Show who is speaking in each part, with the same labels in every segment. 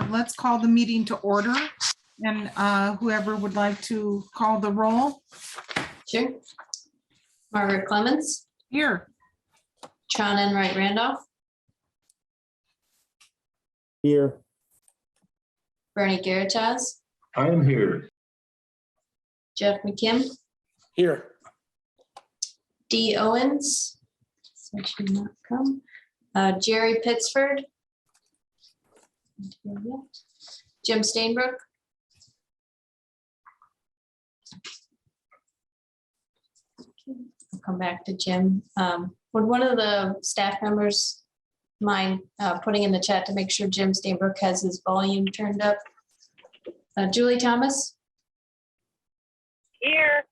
Speaker 1: Let's call the meeting to order, and whoever would like to call the roll.
Speaker 2: Sure. Margaret Clemens,
Speaker 1: Here.
Speaker 2: Sean Enright Randolph,
Speaker 3: Here.
Speaker 2: Bernie Garitas,
Speaker 4: I am here.
Speaker 2: Jeff McKim,
Speaker 3: Here.
Speaker 2: Dee Owens, so she did not come. Jerry Pittsford, Jim Stainbrook, I'll come back to Jim. Would one of the staff members mind putting in the chat to make sure Jim Stainbrook has his volume turned up? Julie Thomas?
Speaker 5: Here.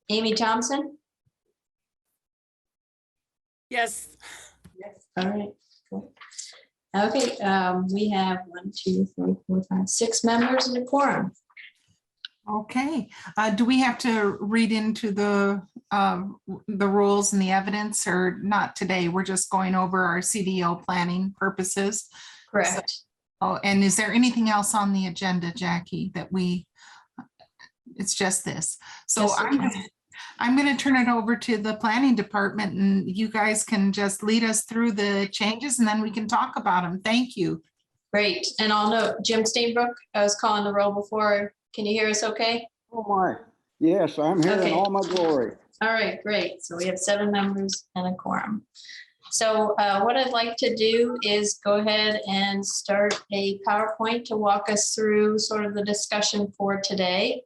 Speaker 2: Amy Thompson?
Speaker 5: Yes.
Speaker 2: All right, cool. Okay, we have 1, 2, 3, 4, 5, 6 members in the quorum.
Speaker 1: Okay. Do we have to read into the rules and the evidence, or not today? We're just going over our CDO planning purposes.
Speaker 2: Correct.
Speaker 1: Oh, and is there anything else on the agenda, Jackie, that it's just this? So
Speaker 2: Yes,
Speaker 1: I'm going to turn it over to the planning department, and you guys can just lead us through the changes, and then we can talk about them. Thank you.
Speaker 2: Great. And I'll note Jim Stainbrook, I was calling the roll before. Can you hear us okay?
Speaker 3: Oh my, yes, I'm here
Speaker 2: Okay.
Speaker 3: in all my glory.
Speaker 2: All right, great. So we have 7 members and a quorum. So what I'd like to do is go ahead and start a PowerPoint to walk us through sort of the discussion for today.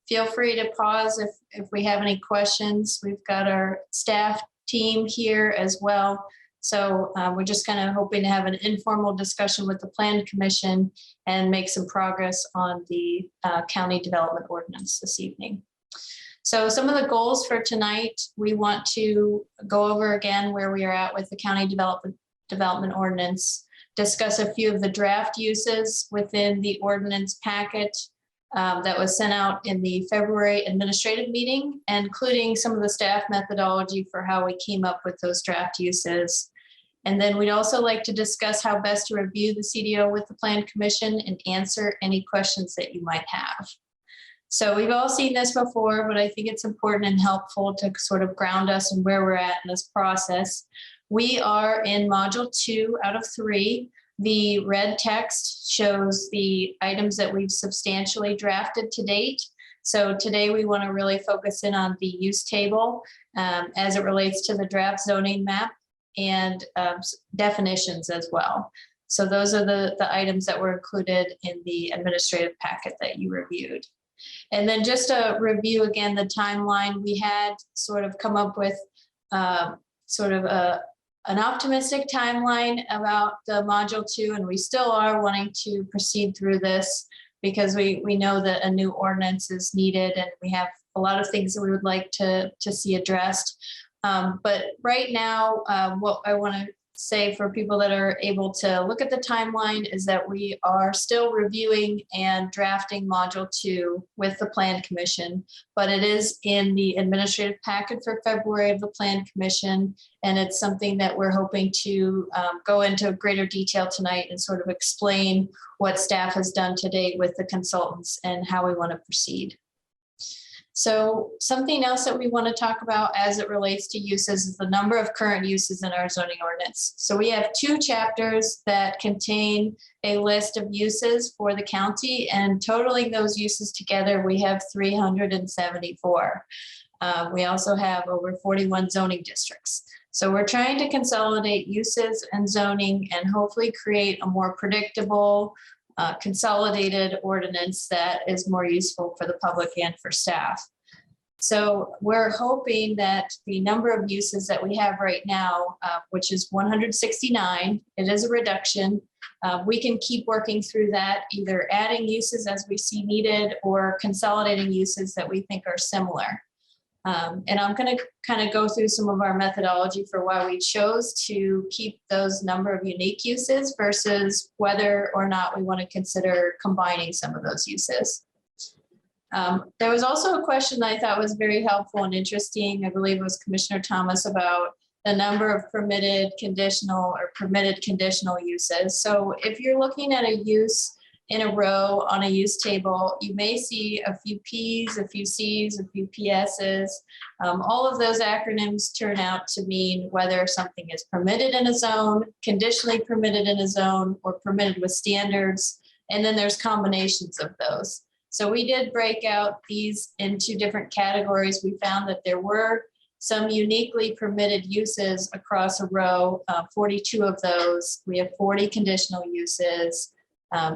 Speaker 2: Feel free to pause if we have any questions. We've got our staff team here as well. So we're just kind of hoping to have an informal discussion with the Plan Commission and make some progress on the county development ordinance this evening. So some of the goals for tonight, we want to go over again where we are at with the county development ordinance, discuss a few of the draft uses within the ordinance packet that was sent out in the February administrative meeting, including some of the staff methodology for how we came up with those draft uses. And then we'd also like to discuss how best to review the CDO with the Plan Commission and answer any questions that you might have. So we've all seen this before, but I think it's important and helpful to sort of ground us in where we're at in this process. We are in module 2 out of 3. The red text shows the items that we've substantially drafted to date. So today we want to really focus in on the use table as it relates to the draft zoning map and definitions as well. So those are the items that were included in the administrative packet that you reviewed. And then just to review again the timeline, we had sort of come up with sort of an optimistic timeline about the module 2, and we still are wanting to proceed through this because we know that a new ordinance is needed and we have a lot of things that we would like to see addressed. But right now, what I want to say for people that are able to look at the timeline is that we are still reviewing and drafting module 2 with the Plan Commission, but it is in the administrative packet for February of the Plan Commission. And it's something that we're hoping to go into greater detail tonight and sort of explain what staff has done to date with the consultants and how we want to proceed. So something else that we want to talk about as it relates to uses is the number of current uses in our zoning ordinance. So we have 2 chapters that contain a list of uses for the county, and totaling those uses together, we have 374. We also have over 41 zoning districts. So we're trying to consolidate uses and zoning and hopefully create a more predictable, consolidated ordinance that is more useful for the public and for staff. So we're hoping that the number of uses that we have right now, which is 169, it is a reduction. We can keep working through that, either adding uses as we see needed or consolidating uses that we think are similar. And I'm going to kind of go through some of our methodology for why we chose to keep those number of unique uses versus whether or not we want to consider combining some of those uses. There was also a question that I thought was very helpful and interesting. I believe it was Commissioner Thomas about the number of permitted conditional or permitted conditional uses. So if you're looking at a use in a row on a use table, you may see a few Ps, a few Cs, a few PSs. All of those acronyms turn out to mean whether something is permitted in a zone, conditionally permitted in a zone, or permitted with standards. And then there's combinations of those. So we did break out these into different categories. We found that there were some uniquely permitted uses across a row, 42 of those. We have 40 conditional uses,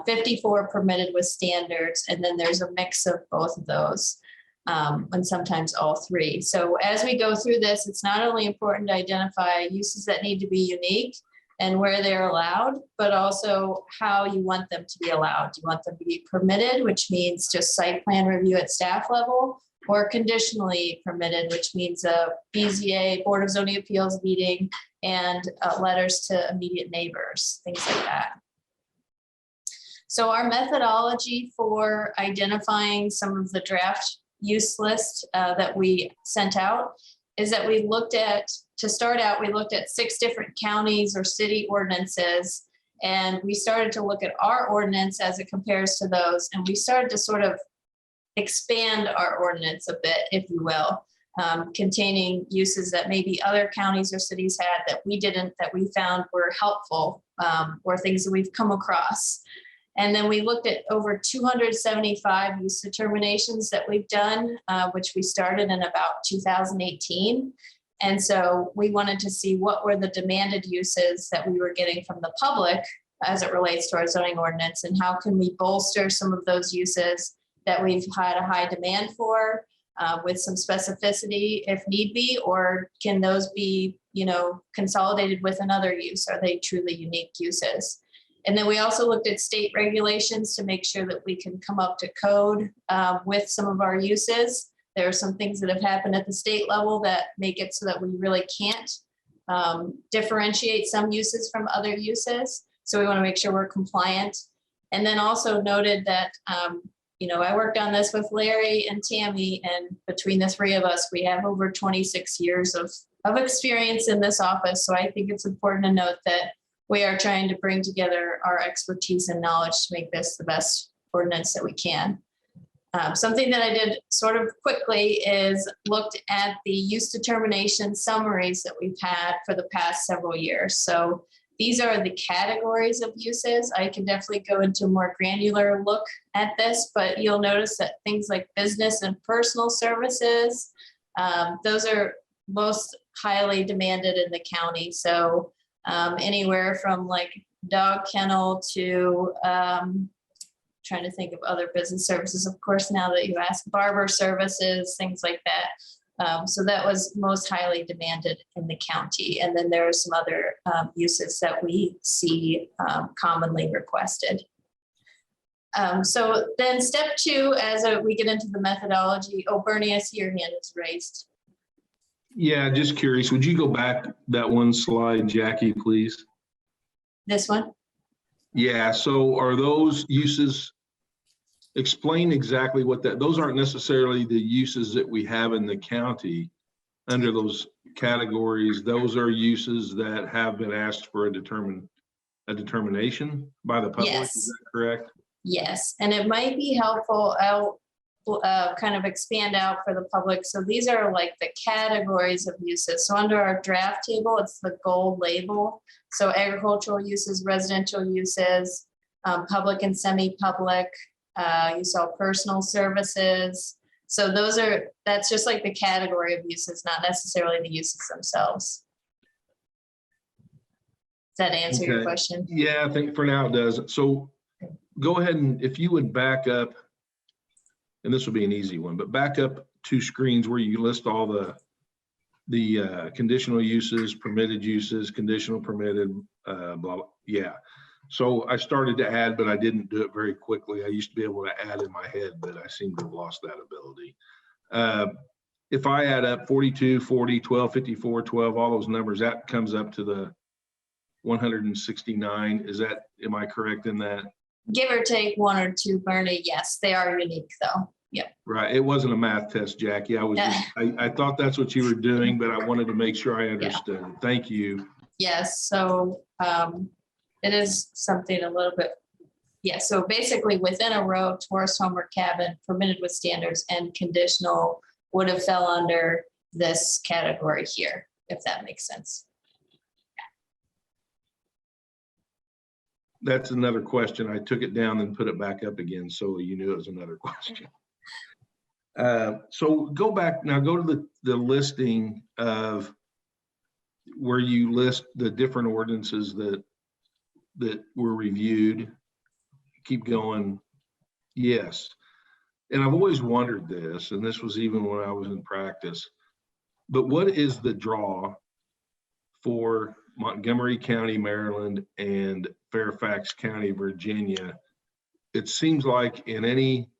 Speaker 2: 54 permitted with standards, and then there's a mix of both of those, and sometimes all three. So as we go through this, it's not only important to identify uses that need to be unique and where they're allowed, but also how you want them to be allowed. Do you want them to be permitted, which means just site plan review at staff level, or conditionally permitted, which means a BZA, Board of Zoning Appeals meeting, and letters to immediate neighbors, things like that. So our methodology for identifying some of the draft use list that we sent out is that we looked at, to start out, we looked at 6 different counties or city ordinances, and we started to look at our ordinance as it compares to those, and we started to sort of expand our ordinance a bit, if you will, containing uses that maybe other counties or cities had that we didn't, that we found were helpful, or things that we've come across. And then we looked at over 275 use determinations that we've done, which we started in about 2018. And so we wanted to see what were the demanded uses that we were getting from the public as it relates to our zoning ordinance, and how can we bolster some of those uses that we've had a high demand for, with some specificity if need be, or can those be, consolidated with another use? Are they truly unique uses? And then we also looked at state regulations to make sure that we can come up to code with some of our uses. There are some things that have happened at the state level that make it so that we really can't differentiate some uses from other uses. So we want to make sure we're compliant. And then also noted that, I worked on this with Larry and Tammy, and between the 3 of us, we have over 26 years of experience in this office. So I think it's important to note that we are trying to bring together our expertise and knowledge to make this the best ordinance that we can. Something that I did sort of quickly is looked at the use determination summaries that we've had for the past several years. So these are the categories of uses. I can definitely go into a more granular look at this, but you'll notice that things like business and personal services, those are most highly demanded in the county. So anywhere from like dog kennel to trying to think of other business services, of course, now that you ask, barber services, things like that. So that was most highly demanded in the county. And then there are some other uses that we see commonly requested. So then step 2, as we get into the methodology. Oh, Bernie, I see your hand is raised.
Speaker 4: Yeah, just curious, would you go back that one slide, Jackie, please?
Speaker 2: This one?
Speaker 4: Yeah, so are those uses, explain exactly what those aren't necessarily the uses that we have in the county under those categories. Those are uses that have been asked for a determination by the public.
Speaker 2: Yes.
Speaker 4: Is that correct?
Speaker 2: Yes, and it might be helpful. I'll kind of expand out for the public. So these are like the categories of uses. So under our draft table, it's the gold label. So agricultural uses, residential uses, public and semi-public. You saw personal services. So that's just like the category of uses, not necessarily the uses themselves. Does that answer your question?
Speaker 4: Yeah, I think for now it does. So go ahead, and if you would back up, and this will be an easy one, but back up 2 screens where you list all the conditional uses, permitted uses, conditional, permitted, blah, blah. Yeah. So I started to add, but I didn't do it very quickly. I used to be able to add in my head, but I seem to have lost that ability. If I add up 42, 40, 12, 54, 12, all those numbers, that comes up to the 169. Am I correct in that?
Speaker 2: Give or take 1 or 2, Bernie. Yes, they are unique though.
Speaker 4: Right. It wasn't a math test, Jackie. I was just, I thought that's what you were doing, but I wanted to make sure I understood. Thank you.
Speaker 2: Yes, so it is something a little bit, yeah, so basically within a row, tourist home or cabin permitted with standards and conditional would have fell under this category here, if that makes sense.
Speaker 4: That's another question. I took it down and put it back up again, so you knew it was another question. So go back now, go to the listing of where you list the different ordinances that were reviewed. Keep going. Yes. And I've always wondered this, and this was even when I was in practice, but what is the draw for Montgomery County, Maryland, and Fairfax County, Virginia? It seems like in any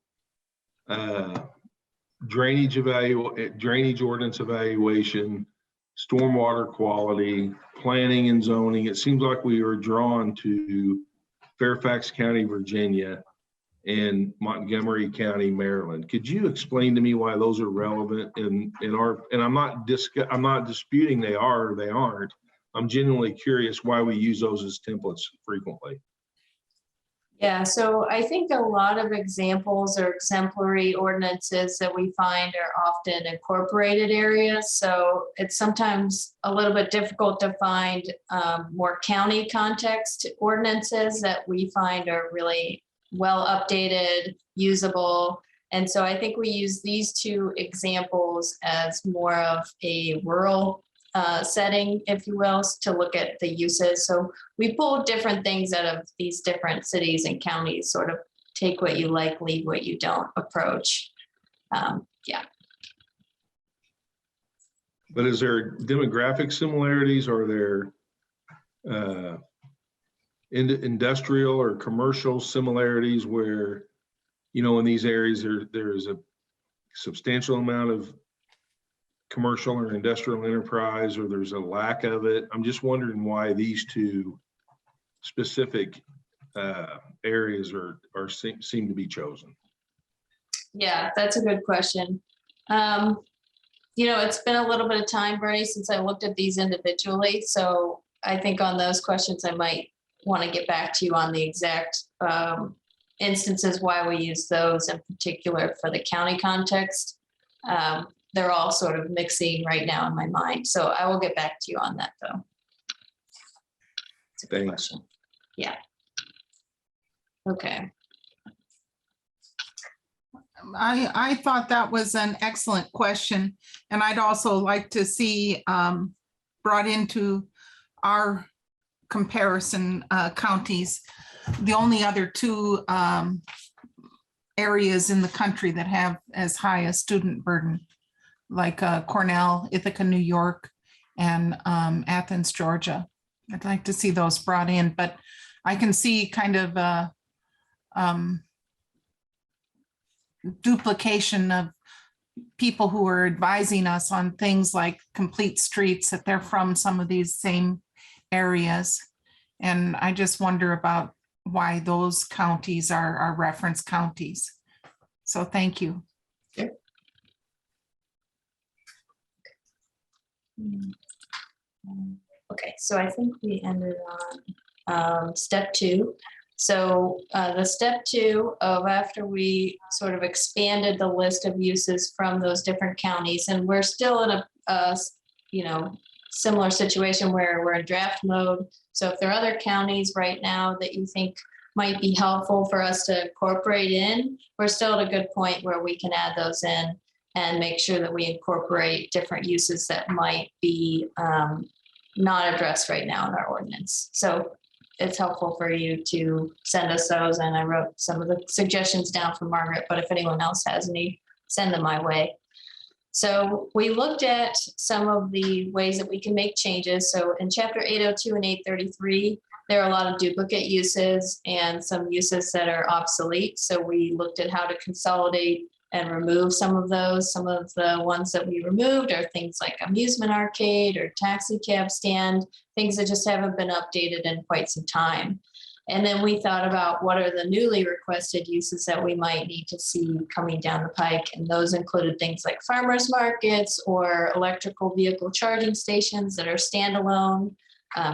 Speaker 4: drainage ordinance evaluation, stormwater quality, planning and zoning, it seems like we are drawn to Fairfax County, Virginia, and Montgomery County, Maryland. Could you explain to me why those are relevant in our, and I'm not disputing they are or they aren't. I'm genuinely curious why we use those as templates frequently.
Speaker 2: Yeah, so I think a lot of examples or exemplary ordinances that we find are often incorporated areas. So it's sometimes a little bit difficult to find more county context ordinances that we find are really well updated, usable. And so I think we use these two examples as more of a rural setting, if you will, to look at the uses. So we pull different things out of these different cities and counties, sort of take what you like, leave what you don't approach. Yeah.
Speaker 4: But is there demographic similarities? Are there industrial or commercial similarities where, you know, in these areas there's a substantial amount of commercial or industrial enterprise, or there's a lack of it? I'm just wondering why these two specific areas seem to be chosen.
Speaker 2: Yeah, that's a good question. You know, it's been a little bit of time, Bernie, since I looked at these individually. So I think on those questions, I might want to get back to you on the exact instances why we use those in particular for the county context. They're all sort of mixing right now in my mind. So I will get back to you on that though. It's a good
Speaker 4: Thanks.
Speaker 2: question. Yeah. Okay.
Speaker 1: I thought that was an excellent question. And I'd also like to see brought into our comparison counties, the only other two areas in the country that have as high a student burden, like Cornell, Ithaca, New York, and Athens, Georgia. I'd like to see those brought in, but I can see kind of duplication of people who are advising us on things like complete streets, that they're from some of these same areas. And I just wonder about why those counties are reference counties. So thank you.
Speaker 2: Okay, so I think we ended on step 2. So the step 2 of after we sort of expanded the list of uses from those different counties, and we're still in a you know, similar situation where we're in draft mode. So if there are other counties right now that you think might be helpful for us to incorporate in, we're still at a good point where we can add those in and make sure that we incorporate different uses that might be not addressed right now in our ordinance. So it's helpful for you to send us those. And I wrote some of the suggestions down for Margaret, but if anyone else has any, send them my way. So we looked at some of the ways that we can make changes. So in chapter 802 and 833, there are a lot of duplicate uses and some uses that are obsolete. So we looked at how to consolidate and remove some of those. Some of the ones that we removed are things like amusement arcade or taxi cab stand, things that just haven't been updated in quite some time. And then we thought about what are the newly requested uses that we might need to see coming down the pike. And those included things like farmers markets or electrical vehicle charging stations that are standalone,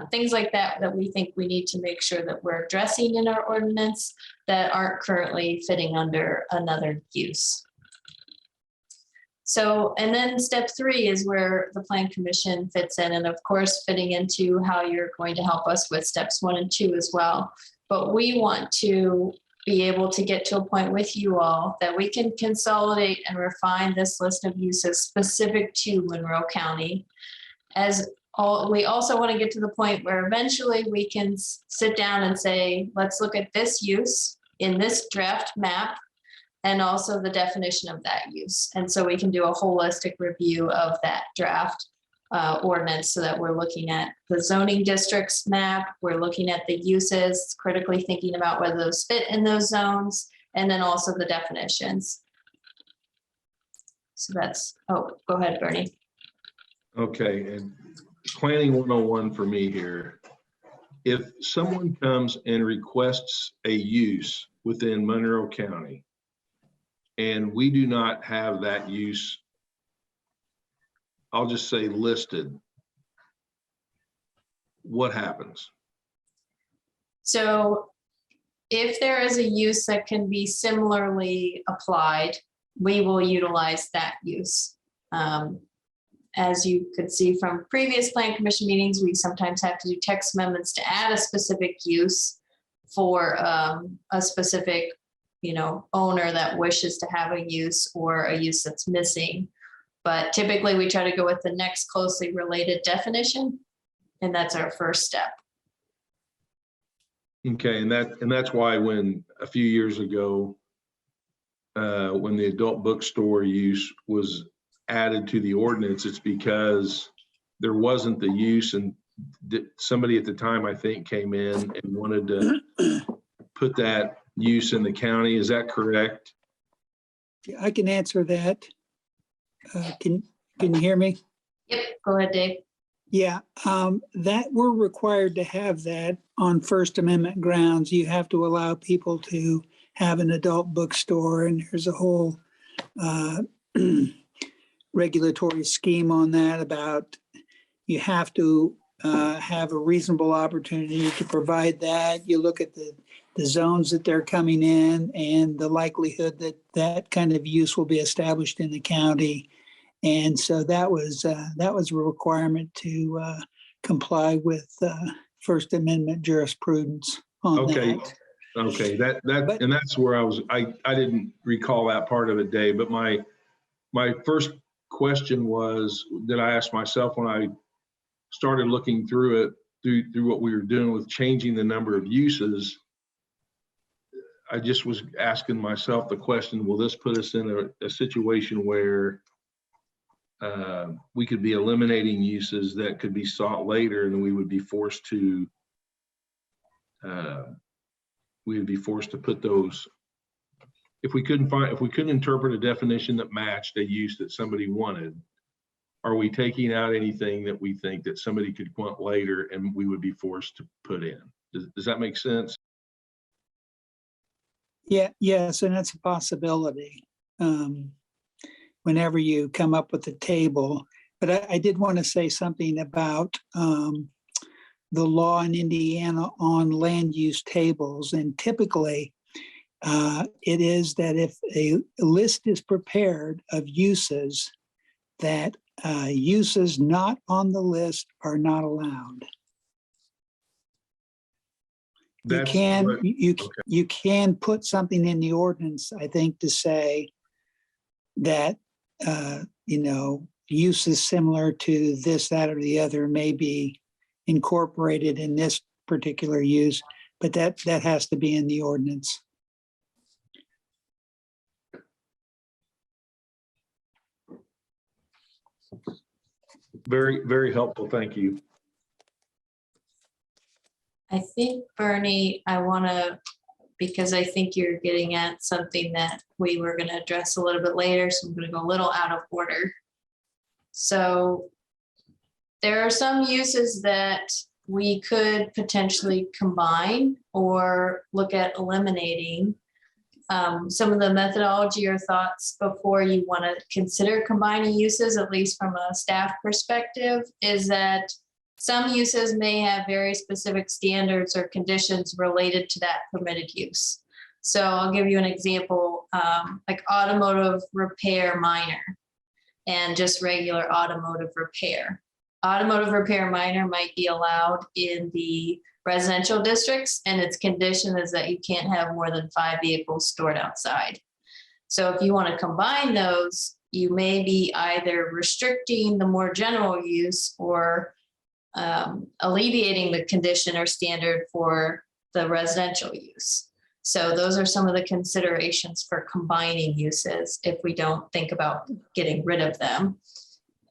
Speaker 2: things like that, that we think we need to make sure that we're addressing in our ordinance that aren't currently fitting under another use. So, and then step 3 is where the Plan Commission fits in, and of course, fitting into how you're going to help us with steps 1 and 2 as well. But we want to be able to get to a point with you all that we can consolidate and refine this list of uses specific to Monroe County. We also want to get to the point where eventually we can sit down and say, let's look at this use in this draft map, and also the definition of that use. And so we can do a holistic review of that draft ordinance so that we're looking at the zoning districts map, we're looking at the uses, critically thinking about whether those fit in those zones, and then also the definitions. So that's, oh, go ahead, Bernie.
Speaker 4: Okay, and planning 101 for me here. If someone comes and requests a use within Monroe County, and we do not have that use, I'll just say listed, what happens?
Speaker 2: So if there is a use that can be similarly applied, we will utilize that use. As you could see from previous Plan Commission meetings, we sometimes have to do text amendments to add a specific use for a specific owner that wishes to have a use or a use that's missing. But typically we try to go with the next closely related definition, and that's our first step.
Speaker 4: Okay, and that's why when a few years ago, when the adult bookstore use was added to the ordinance, it's because there wasn't the use, and somebody at the time, I think, came in and wanted to put that use in the county. Is that correct?
Speaker 5: I can answer that. Can you hear me?
Speaker 2: Yep, go ahead, Dave.
Speaker 5: Yeah, that we're required to have that on First Amendment grounds. You have to allow people to have an adult bookstore, and there's a whole regulatory scheme on that about you have to have a reasonable opportunity to provide that. You look at the zones that they're coming in and the likelihood that that kind of use will be established in the county. And so that was a requirement to comply with First Amendment jurisprudence on that.
Speaker 4: Okay, and that's where I didn't recall that part of it, Dave, but my first question was that I asked myself when I started looking through it, through what we were doing with changing the number of uses. I just was asking myself the question, will this put us in a situation where we could be eliminating uses that could be sought later, and we would be forced to put those, if we couldn't interpret a definition that matched a use that somebody wanted, are we taking out anything that we think that somebody could want later and we would be forced to put in? Does that make sense?
Speaker 5: Yeah, yes, and that's a possibility whenever you come up with a table. But I did want to say something about the law in Indiana on land use tables. And typically it is that if a list is prepared of uses, that uses not on the list are not allowed. You can put something in the ordinance, I think, to say that uses similar to this, that, or the other may be incorporated in this particular use, but that has to be in the ordinance.
Speaker 4: Very, very helpful. Thank you.
Speaker 2: I think, Bernie, because I think you're getting at something that we were going to address a little bit later, so I'm going to go a little out of order. So there are some uses that we could potentially combine or look at eliminating some of the methodology or thoughts before you want to consider combining uses, at least from a staff perspective, is that some uses may have very specific standards or conditions related to that permitted use. So I'll give you an example, like automotive repair minor and just regular automotive repair. Automotive repair minor might be allowed in the residential districts, and its condition is that you can't have more than 5 vehicles stored outside. So if you want to combine those, you may be either restricting the more general use or alleviating the condition or standard for the residential use. So those are some of the considerations for combining uses if we don't think about getting rid of them.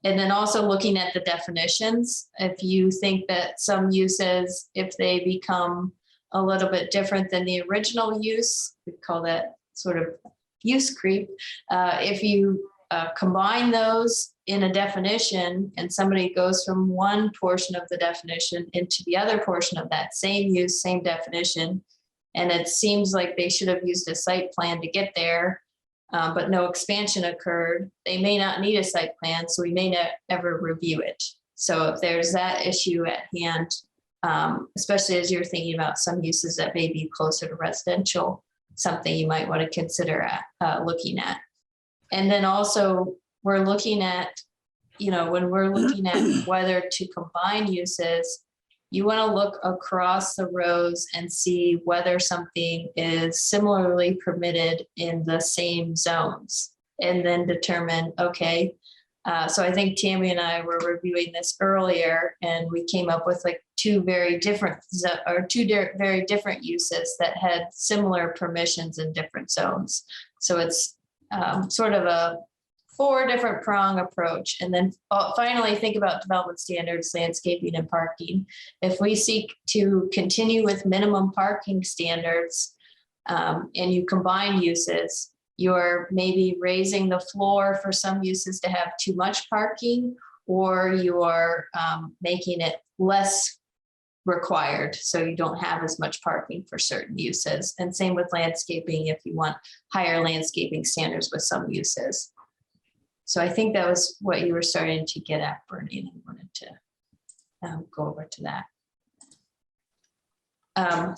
Speaker 2: And then also looking at the definitions, if you think that some uses, if they become a little bit different than the original use, we call that sort of use creep. If you combine those in a definition and somebody goes from one portion of the definition into the other portion of that same use, same definition, and it seems like they should have used a site plan to get there, but no expansion occurred, they may not need a site plan, so we may not ever review it. So if there's that issue at hand, especially as you're thinking about some uses that may be closer to residential, something you might want to consider looking at. And then also we're looking at, when we're looking at whether to combine uses, you want to look across the rows and see whether something is similarly permitted in the same zones, and then determine, okay, so I think Tammy and I were reviewing this earlier, and we came up with like two very different uses that had similar permissions in different zones. So it's sort of a 4 different prong approach. And then finally think about development standards, landscaping, and parking. If we seek to continue with minimum parking standards and you combine uses, you're maybe raising the floor for some uses to have too much parking, or you're making it less required, so you don't have as much parking for certain uses. And same with landscaping, if you want higher landscaping standards with some uses. So I think that was what you were starting to get at, Bernie, and I wanted to go over to that.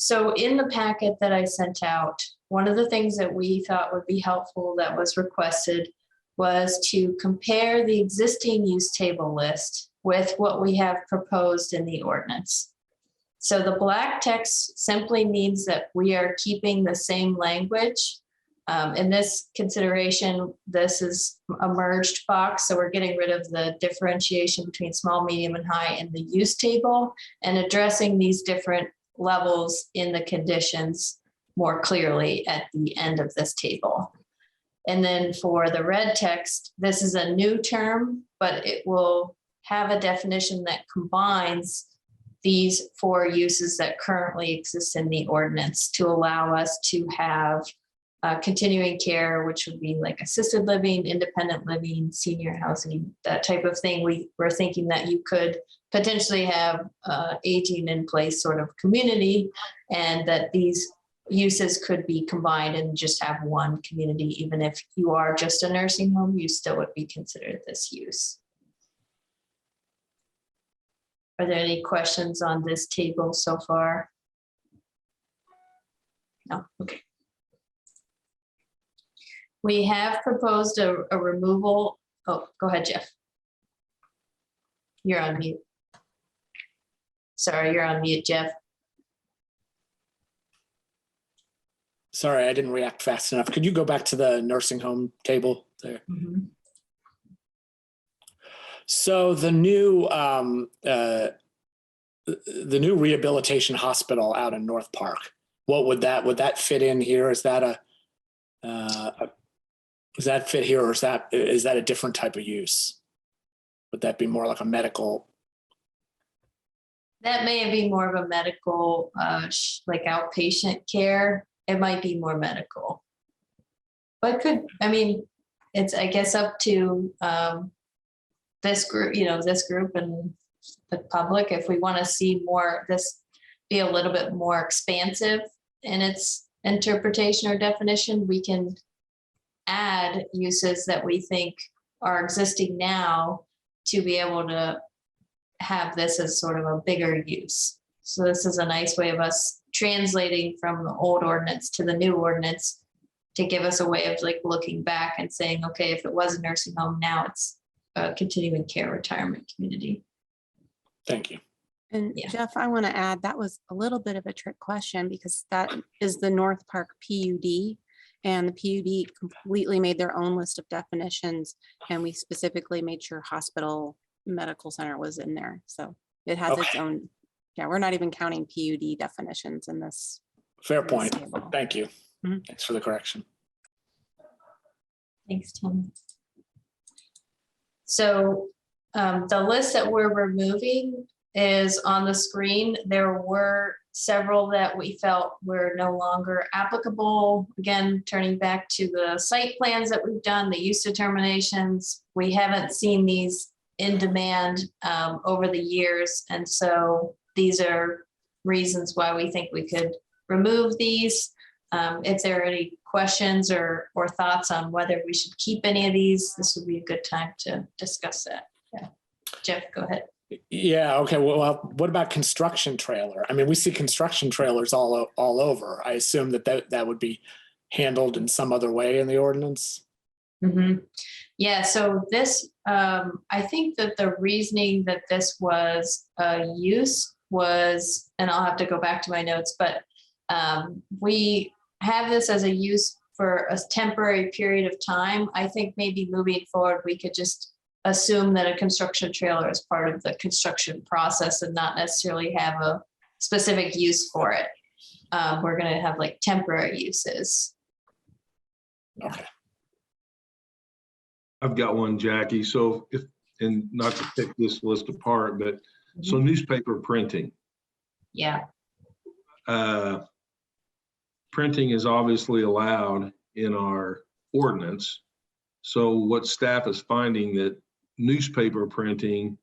Speaker 2: So in the packet that I sent out, one of the things that we thought would be helpful that was requested was to compare the existing use table list with what we have proposed in the ordinance. So the black text simply means that we are keeping the same language. In this consideration, this is a merged box, so we're getting rid of the differentiation between small, medium, and high in the use table and addressing these different levels in the conditions more clearly at the end of this table. And then for the red text, this is a new term, but it will have a definition that combines these 4 uses that currently exist in the ordinance to allow us to have continuing care, which would be like assisted living, independent living, senior housing, that type of thing. We were thinking that you could potentially have aging in place sort of community, and that these uses could be combined and just have one community. Even if you are just a nursing home, you still would be considered this use. Are there any questions on this table so far? No, okay. We have proposed a removal. Oh, go ahead, Jeff. You're on mute. Sorry, you're on mute, Jeff.
Speaker 6: Sorry, I didn't react fast enough. Could you go back to the nursing home table there?
Speaker 2: Mm-hmm.
Speaker 6: So the new rehabilitation hospital out in North Park, what would that fit in here? Is that does that fit here, or is that a different type of use? Would that be more like a medical?
Speaker 2: That may be more of a medical, like outpatient care. It might be more medical, but it's, I guess, up to this group, and the public. If we want to see more, this be a little bit more expansive in its interpretation or definition, we can add uses that we think are existing now to be able to have this as sort of a bigger use. So this is a nice way of us translating from the old ordinance to the new ordinance to give us a way of like looking back and saying, okay, if it was a nursing home, now it's a continuing care retirement community.
Speaker 6: Thank you.
Speaker 7: And
Speaker 2: Yeah.
Speaker 7: Jeff, I want to add, that was a little bit of a trick question because that is the North Park PUD. And the PUD completely made their own list of definitions. And we specifically made sure hospital medical center was in there. So it has its
Speaker 6: Okay.
Speaker 7: own, yeah, we're not even counting PUD definitions in this.
Speaker 6: Fair
Speaker 7: in this
Speaker 6: point.
Speaker 7: table.
Speaker 6: Thank you.
Speaker 7: Mhm.
Speaker 6: Thanks for the correction.
Speaker 2: Thanks, Tim. So the list that we're removing is on the screen. There were several that we felt were no longer applicable. Again, turning back to the site plans that we've done, the use determinations, we haven't seen these in demand over the years. And so these are reasons why we think we could remove these. If there are any questions or thoughts on whether we should keep any of these, this would be a good time to discuss that. Yeah, Jeff, go ahead.
Speaker 6: Yeah. Okay. Well, what about construction trailer? I mean, we see construction trailers all over. I assume that would be handled in some other way in the ordinance.
Speaker 2: Mm-hmm. Yeah, so this, I think that the reasoning that this was a use was, and I'll have to go back to my notes, but we have this as a use for a temporary period of time. I think maybe moving forward, we could just assume that a construction trailer is part of the construction process and not necessarily have a specific use for it. We're going to have like temporary uses.
Speaker 6: Okay.
Speaker 4: I've got one, Jackie. So if, and not to pick this list apart, but so newspaper printing.
Speaker 2: Yeah.
Speaker 4: Printing is obviously allowed in our ordinance. So what staff is finding that newspaper printing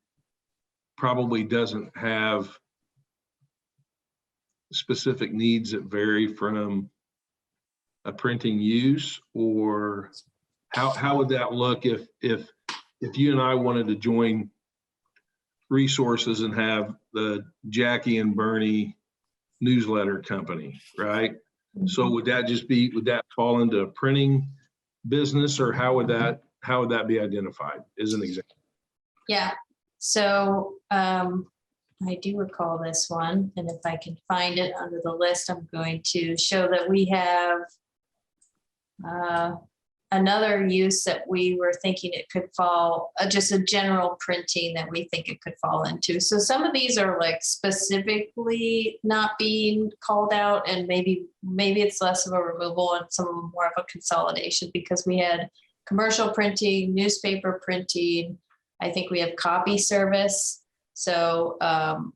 Speaker 4: probably doesn't have specific needs that vary from a printing use, or how would that look if you and I wanted to join resources and have the Jackie and Bernie newsletter company, right? So would that fall into a printing business, or how would that be identified as an example?
Speaker 2: Yeah, so I do recall this one, and if I can find it under the list, I'm going to show that we have another use that we were thinking it could fall, just a general printing that we think it could fall into. So some of these are like specifically not being called out, and maybe it's less of a removal and some of them more of a consolidation, because we had commercial printing, newspaper printing. I think we have copy service. So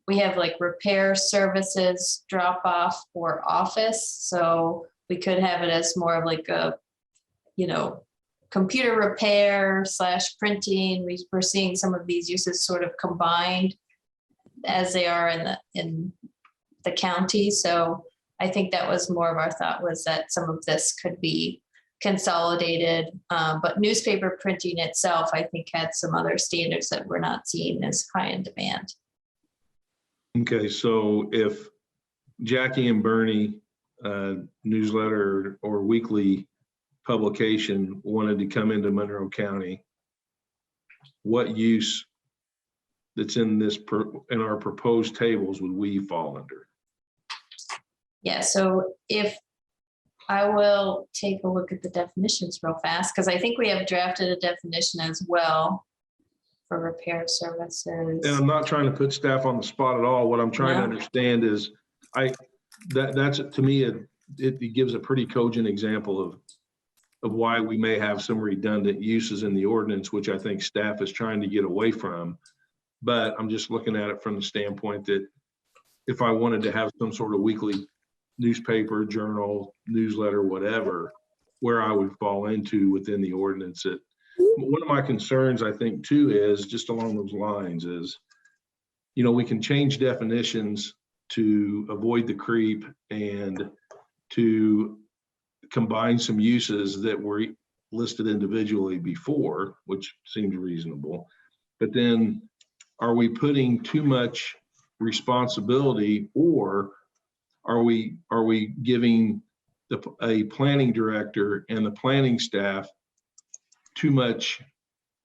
Speaker 2: we have like repair services, drop off, or office. So we could have it as more of like a, computer repair / printing. We're seeing some of these uses sort of combined as they are in the county. So I think that was more of our thought, was that some of this could be consolidated, but newspaper printing itself, I think, had some other standards that we're not seeing as high in demand.
Speaker 4: Okay, so if Jackie and Bernie newsletter or weekly publication wanted to come into Monroe County, what use that's in our proposed tables would we fall under?
Speaker 2: Yeah, so if I will take a look at the definitions real fast, because I think we have drafted a definition as well for repair services.
Speaker 4: And I'm not trying to put staff on the spot at all. What I'm trying to understand is that's to me, it gives a pretty cogent example of why we may have some redundant uses in the ordinance, which I think staff is trying to get away from. But I'm just looking at it from the standpoint that if I wanted to have some sort of weekly newspaper, journal, newsletter, whatever, where I would fall into within the ordinance. One of my concerns, I think, too, is just along those lines is, we can change definitions to avoid the creep and to combine some uses that were listed individually before, which seems reasonable. But then are we putting too much responsibility, or are we giving a planning director and the planning staff too much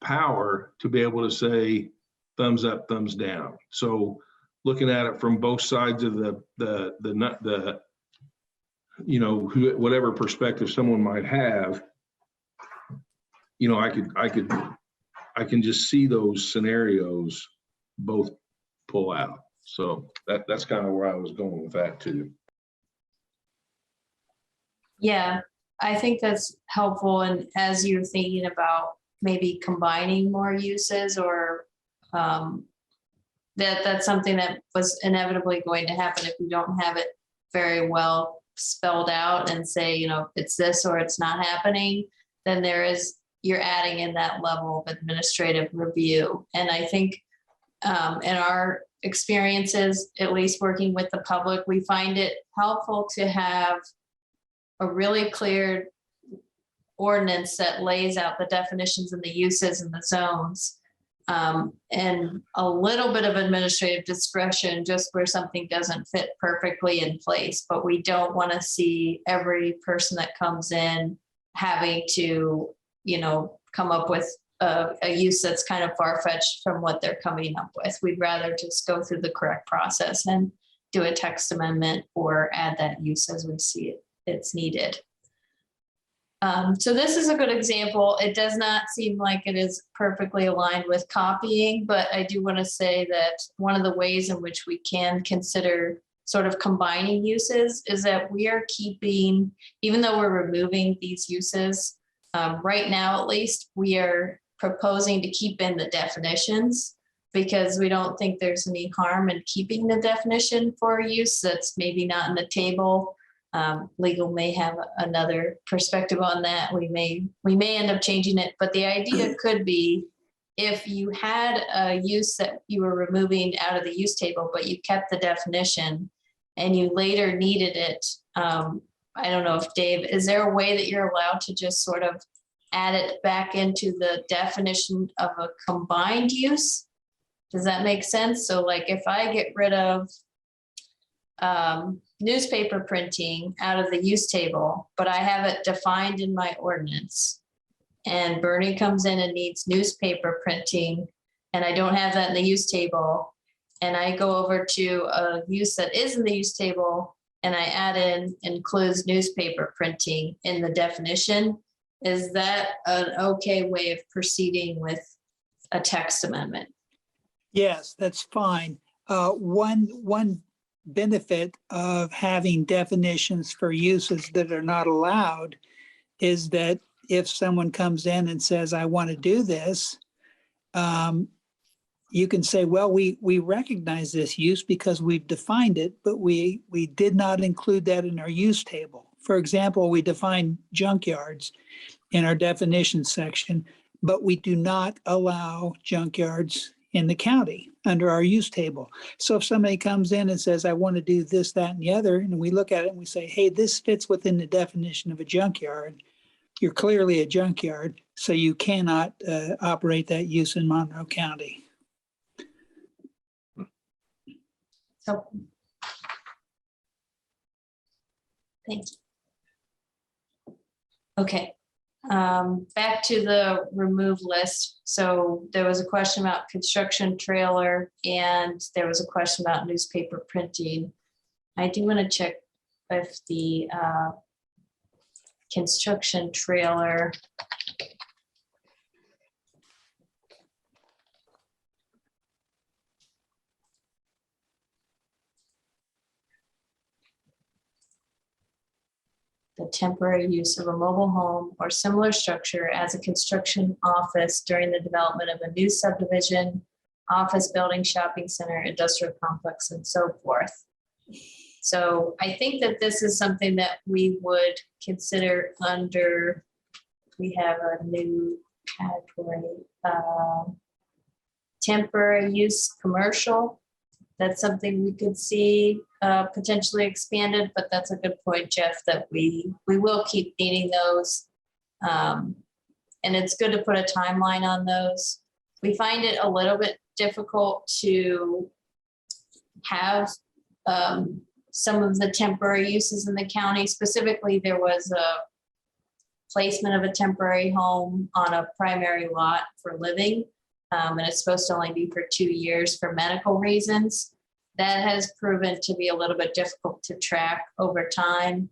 Speaker 4: power to be able to say thumbs up, thumbs down? So looking at it from both sides of the whatever perspective someone might have, I can just see those scenarios both pull out. So that's kind of where I was going with that too.
Speaker 2: Yeah, I think that's helpful. And as you're thinking about maybe combining more uses, or that's something that was inevitably going to happen if you don't have it very well spelled out and say, it's this or it's not happening, then you're adding in that level of administrative review. And I think in our experiences, at least working with the public, we find it helpful to have a really clear ordinance that lays out the definitions and the uses and the zones, and a little bit of administrative discretion just where something doesn't fit perfectly in place. But we don't want to see every person that comes in having to, come up with a use that's kind of far-fetched from what they're coming up with. We'd rather just go through the correct process and do a text amendment or add that use as we see it's needed. So this is a good example. It does not seem like it is perfectly aligned with copying, but I do want to say that one of the ways in which we can consider sort of combining uses is that we are keeping, even though we're removing these uses, right now at least, we are proposing to keep in the definitions, because we don't think there's any harm in keeping the definition for a use that's maybe not in the table. Legal may have another perspective on that. We may end up changing it, but the idea could be, if you had a use that you were removing out of the use table, but you kept the definition and you later needed it. I don't know if Dave, is there a way that you're allowed to just sort of add it back into the definition of a combined use? Does that make sense? So like if I get rid of newspaper printing out of the use table, but I have it defined in my ordinance, and Bernie comes in and needs newspaper printing, and I don't have that in the use table, and I go over to a use that is in the use table and I add in includes newspaper printing in the definition, is that an okay way of proceeding with a text amendment?
Speaker 5: Yes, that's fine. One benefit of having definitions for uses that are not allowed is that if someone comes in and says, I want to do this, you can say, well, we recognize this use because we've defined it, but we did not include that in our use table. For example, we define junkyards in our definition section, but we do not allow junkyards in the county under our use table. So if somebody comes in and says, I want to do this, that, and the other, and we look at it and we say, hey, this fits within the definition of a junkyard, you're clearly a junkyard, so you cannot operate that use in Monroe County.
Speaker 2: So, thank you. Okay, back to the remove list. So there was a question about construction trailer, and there was a question about newspaper printing. I do want to check if the construction trailer. The temporary use of a mobile home or similar structure as a construction office during the development of a new subdivision, office building, shopping center, industrial complex, and so forth. So I think that this is something that we would consider under, we have a new category, temporary use commercial. that's something we could see potentially expanded, but that's a good point, Jeff, that we will keep needing those. And it's good to put a timeline on those. We find it a little bit difficult to have some of the temporary uses in the county. Specifically, there was a placement of a temporary home on a primary lot for living. And it's supposed to only be for 2 years for medical reasons. That has proven to be a little bit difficult to track over time.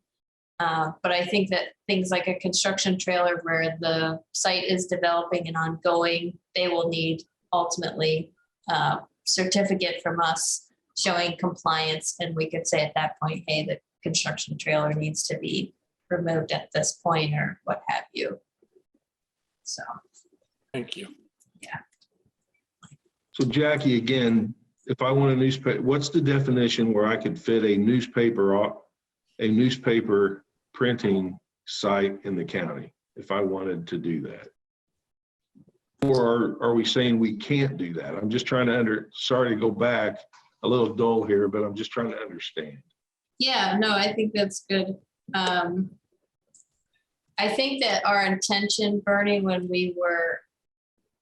Speaker 2: But I think that things like a construction trailer where the site is developing and ongoing, they will need ultimately a certificate from us showing compliance. And we could say at that point, hey, the construction trailer needs to be removed at this point or what have you. So.
Speaker 6: Thank you.
Speaker 4: So Jackie, again, if I want a newspaper, what's the definition where I could fit a newspaper printing site in the county if I wanted to do that? Or are we saying we can't do that? I'm just trying to sorry to go back a little dull here, but I'm just trying to understand.
Speaker 2: Yeah, no, I think that's good. I think that our intention, Bernie, when we were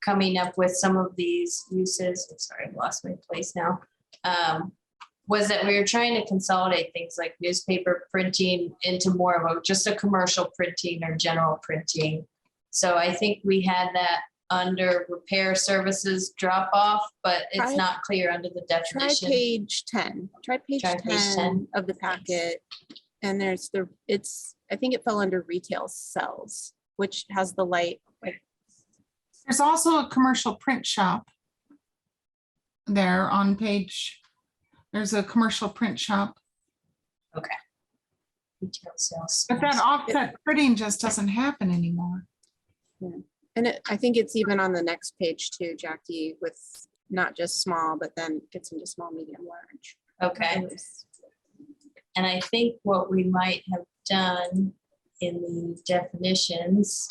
Speaker 2: coming up with some of these uses, I'm sorry, I lost my place now, was that we were trying to consolidate things like newspaper printing into more of just a commercial printing or general printing. So I think we had that under repair services drop off, but it's not clear under the
Speaker 7: Try
Speaker 2: definition.
Speaker 7: page 10. Try page
Speaker 2: Try page
Speaker 7: 10
Speaker 2: 10.
Speaker 7: of the packet. And there's I think it fell under retail sales, which has the light. Like,
Speaker 1: There's also a commercial print shop there on page. There's a commercial print shop,
Speaker 2: Retail sales.
Speaker 1: but that offset printing just doesn't happen anymore.
Speaker 7: and I think it's even on the next page too, Jackie, with not just small, but then gets into small, medium, large.
Speaker 2: Okay. And I think what we might have done in the definitions,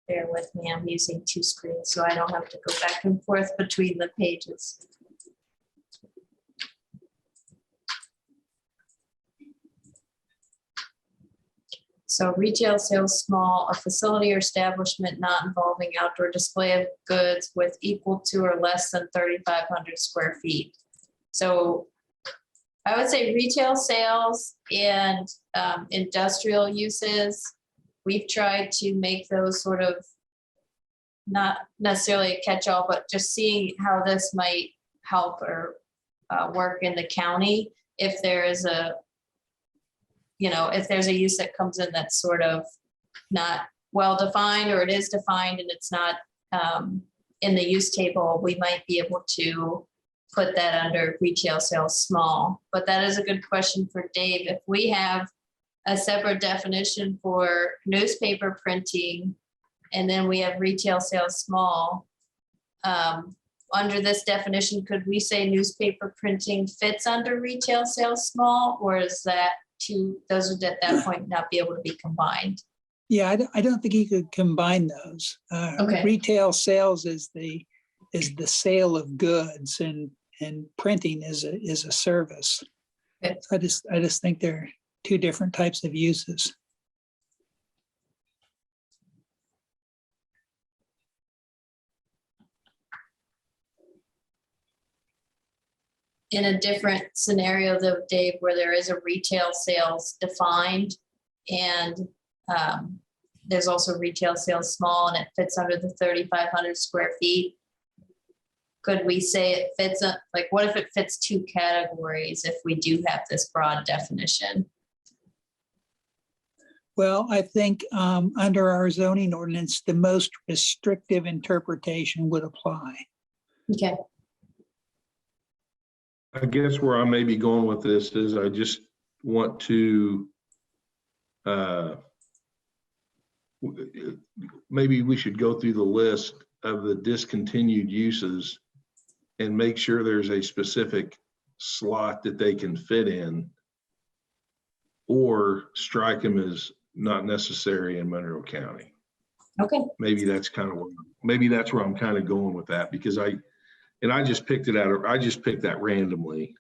Speaker 2: bear with me, I'm using 2 screens, so I don't have to go back and forth between the pages. So retail sales small, a facility or establishment not involving outdoor display of goods with equal to or less than 3,500 square feet. So I would say retail sales and industrial uses, we've tried to make those sort of not necessarily a catch-all, but just seeing how this might help or work in the county. If there is if there's a use that comes in that's sort of not well-defined, or it is defined and it's not in the use table, we might be able to put that under retail sales small. But that is a good question for Dave. If we have a separate definition for newspaper printing, and then we have retail sales small, under this definition, could we say newspaper printing fits under retail sales small, or is that those would at that point not be able to be combined?
Speaker 5: Yeah, I don't think you could combine those.
Speaker 2: Okay.
Speaker 5: Retail sales is the sale of goods, and printing is a service.
Speaker 2: Okay.
Speaker 5: So I just think they're 2 different types of uses.
Speaker 2: In a different scenario though, Dave, where there is a retail sales defined and there's also retail sales small and it fits under the 3,500 square feet. Could we say it fits, like what if it fits 2 categories if we do have this broad definition?
Speaker 5: Well, I think under our zoning ordinance, the most restrictive interpretation would apply.
Speaker 2: Okay.
Speaker 4: I guess where I may be going with this is I just want to, maybe we should go through the list of the discontinued uses and make sure there's a specific slot that they can fit in, or strike them as not necessary in Monroe County.
Speaker 2: Okay.
Speaker 4: Maybe that's where I'm kind of going with that, because And I just picked it out. I just picked that randomly.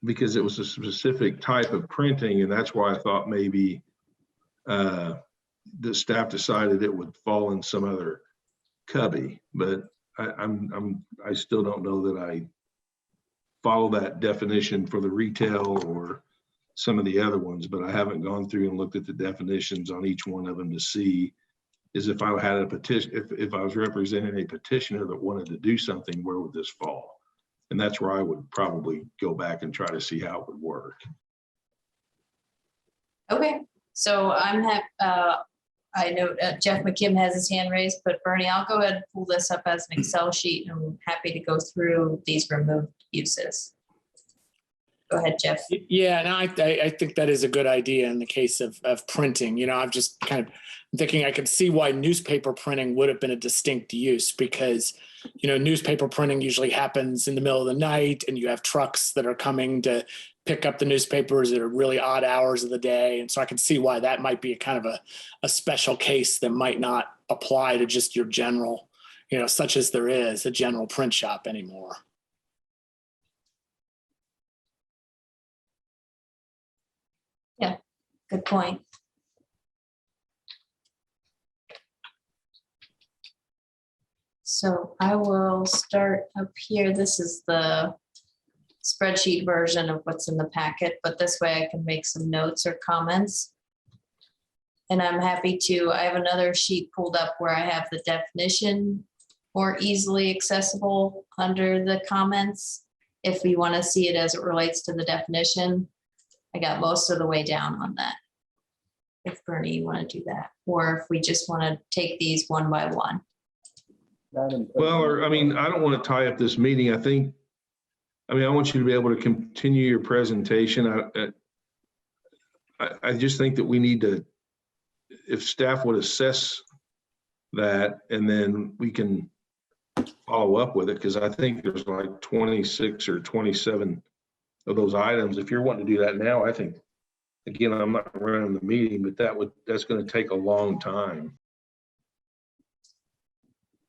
Speaker 4: Because it was a specific type of printing, and that's why I thought maybe the staff decided it would fall in some other cubby. But I still don't know that I follow that definition for the retail or some of the other ones, but I haven't gone through and looked at the definitions on each one of them to see is if I had a petition, if I was representing a petitioner that wanted to do something, where would this fall? And that's where I would probably go back and try to see how it would work.
Speaker 2: Okay, so I know Jeff McKim has his hand raised, but Bernie, I'll go ahead and pull this up as an Excel sheet, and I'm happy to go through these removed uses. Go ahead, Jeff.
Speaker 6: Yeah, no, I think that is a good idea in the case of printing. You know, I'm just kind of thinking I could see why newspaper printing would have been a distinct use, because, you know, newspaper printing usually happens in the middle of the night, and you have trucks that are coming to pick up the newspapers at really odd hours of the day. And so I can see why that might be a kind of a special case that might not apply to just your general, you know, such as there is a general print shop anymore.
Speaker 2: Yeah, good point. So I will start up here. This is the spreadsheet version of what's in the packet, but this way I can make some notes or comments. And I'm happy to, I have another sheet pulled up where I have the definition more easily accessible under the comments. If we want to see it as it relates to the definition, I got most of the way down on that. If Bernie, you want to do that, or if we just want to take these one by one.
Speaker 4: Well, or, I mean, I don't want to tie up this meeting. I want you to be able to continue your presentation. I just think that we need to, if staff would assess that, and then we can follow up with it, because I think there's like 26 or 27 of those items. If you're wanting to do that now, I think, again, I'm not running the meeting, but that's going to take a long time.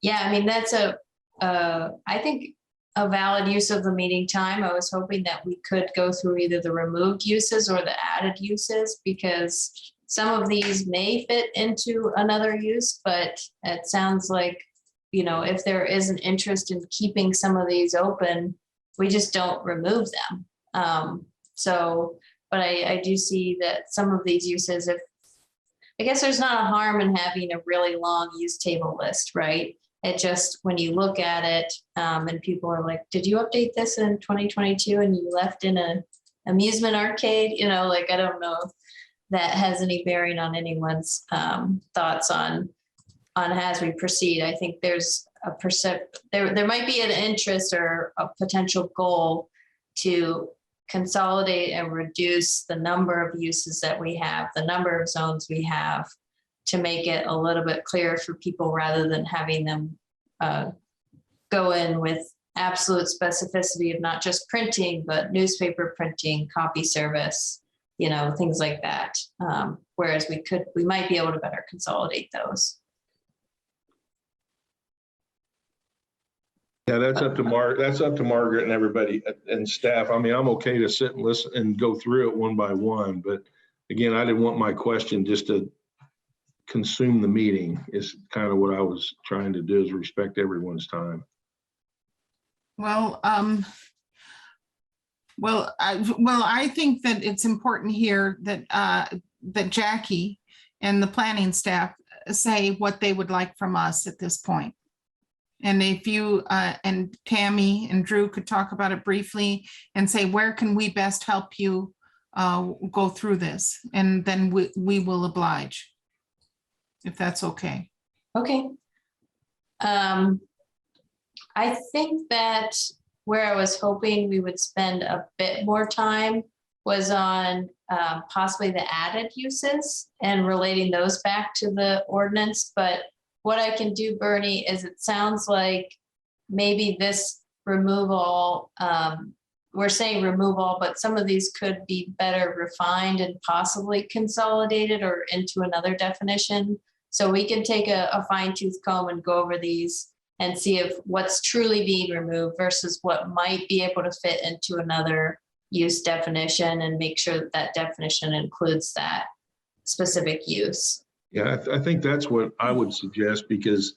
Speaker 2: Yeah, I mean, that's I think a valid use of the meeting time. I was hoping that we could go through either the removed uses or the added uses, because some of these may fit into another use, but it sounds like, you know, if there is an interest in keeping some of these open, we just don't remove them. But I do see that some of these uses, I guess there's not a harm in having a really long use table list, right? It just, when you look at it, and people are like, did you update this in 2022 and you left in an amusement arcade? You know, like, I don't know if that has any bearing on anyone's thoughts on as we proceed. I think there's there might be an interest or a potential goal to consolidate and reduce the number of uses that we have, the number of zones we have, to make it a little bit clearer for people, rather than having them go in with absolute specificity of not just printing, but newspaper printing, copy service, you know, things like that. Whereas we might be able to better consolidate those.
Speaker 4: Yeah, that's up to Margaret and everybody and staff. I mean, I'm okay to sit and listen and go through it one by one, but again, I didn't want my question just to consume the meeting. Is kind of what I was trying to do, is respect everyone's time.
Speaker 1: Well, I think that it's important here that that Jackie and the planning staff say what they would like from us at this point. And if you and Tammy and Drew could talk about it briefly and say, where can we best help you go through this? And then we will oblige, if that's okay.
Speaker 2: Okay. I think that where I was hoping we would spend a bit more time was on possibly the added uses and relating those back to the ordinance. But what I can do, Bernie, is it sounds like maybe this remove all, we're saying remove all, but some of these could be better refined and possibly consolidated or into another definition. So we can take a fine tooth comb and go over these and see if what's truly being removed versus what might be able to fit into another use definition, and make sure that that definition includes that specific use.
Speaker 4: Yeah, I think that's what I would suggest, because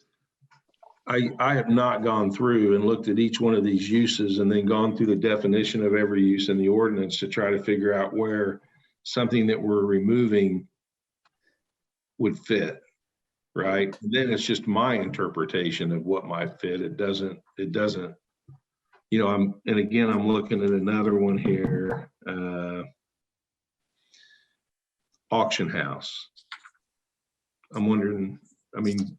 Speaker 4: I have not gone through and looked at each one of these uses and then gone through the definition of every use in the ordinance to try to figure out where something that we're removing would fit, right? And then it's just my interpretation of what might fit. It doesn't, you know, and again, I'm looking at another one here, auction house. I'm wondering, I mean,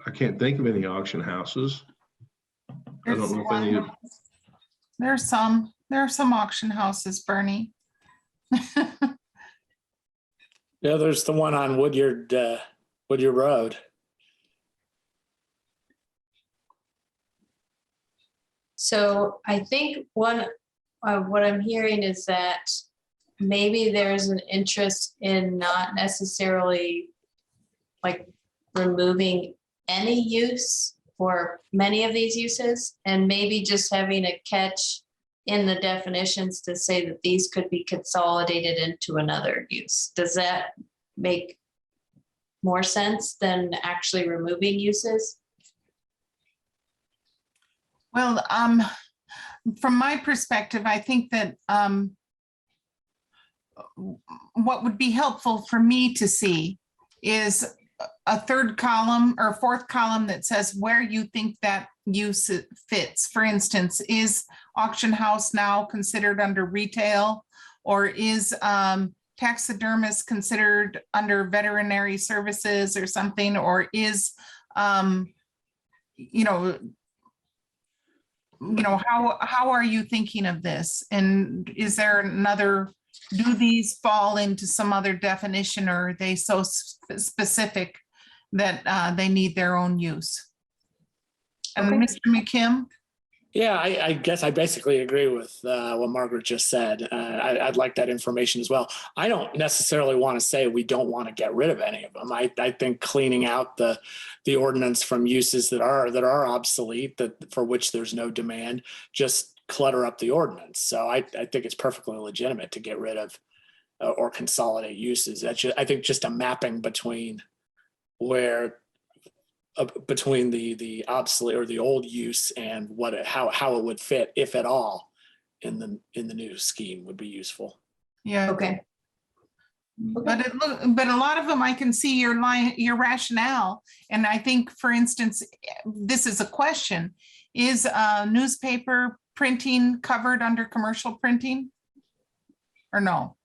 Speaker 4: I can't think of any auction houses. I don't know if any of,
Speaker 1: There are some auction houses, Bernie.
Speaker 6: Yeah, there's the one on Woodyard Road.
Speaker 2: So I think one of what I'm hearing is that maybe there's an interest in not necessarily like removing any use or many of these uses, and maybe just having a catch in the definitions to say that these could be consolidated into another use. Does that make more sense than actually removing uses?
Speaker 1: Well, from my perspective, I think that what would be helpful for me to see is a third column or fourth column that says where you think that use fits. For instance, is auction house now considered under retail, or is taxidermist considered under veterinary services or something, or is how are you thinking of this? And is there another, do these fall into some other definition, or are they so specific that they need their own use? And
Speaker 2: Okay.
Speaker 1: Mr. McKim?
Speaker 6: Yeah, I guess I basically agree with what Margaret just said. I'd like that information as well. I don't necessarily want to say we don't want to get rid of any of them. I think cleaning out the ordinance from uses that are obsolete, that for which there's no demand, just clutter up the ordinance. So I think it's perfectly legitimate to get rid of or consolidate uses. That's I think just a mapping between where. Between the obsolete or the old use and how it would fit, if at all, in the new scheme would be useful.
Speaker 1: Yeah.
Speaker 2: Okay.
Speaker 1: But but a lot of them, I can see your rationale. And I think, for instance, this is a question: is newspaper printing covered under commercial printing, or no?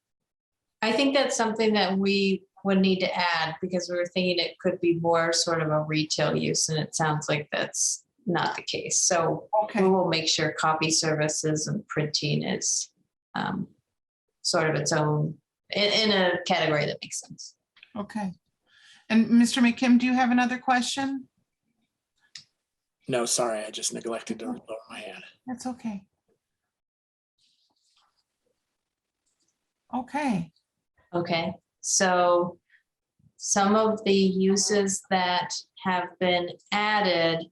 Speaker 2: I think that's something that we would need to add, because we were thinking it could be more sort of a retail use, and it sounds like that's not the case. So
Speaker 1: Okay.
Speaker 2: we will make sure copy services and printing is sort of its own in a category that makes sense.
Speaker 1: Okay. And Mr. McKim, do you have another question?
Speaker 6: No, sorry, I just neglected to lower my hand.
Speaker 1: That's okay. Okay.
Speaker 2: Okay, so some of the uses that have been added,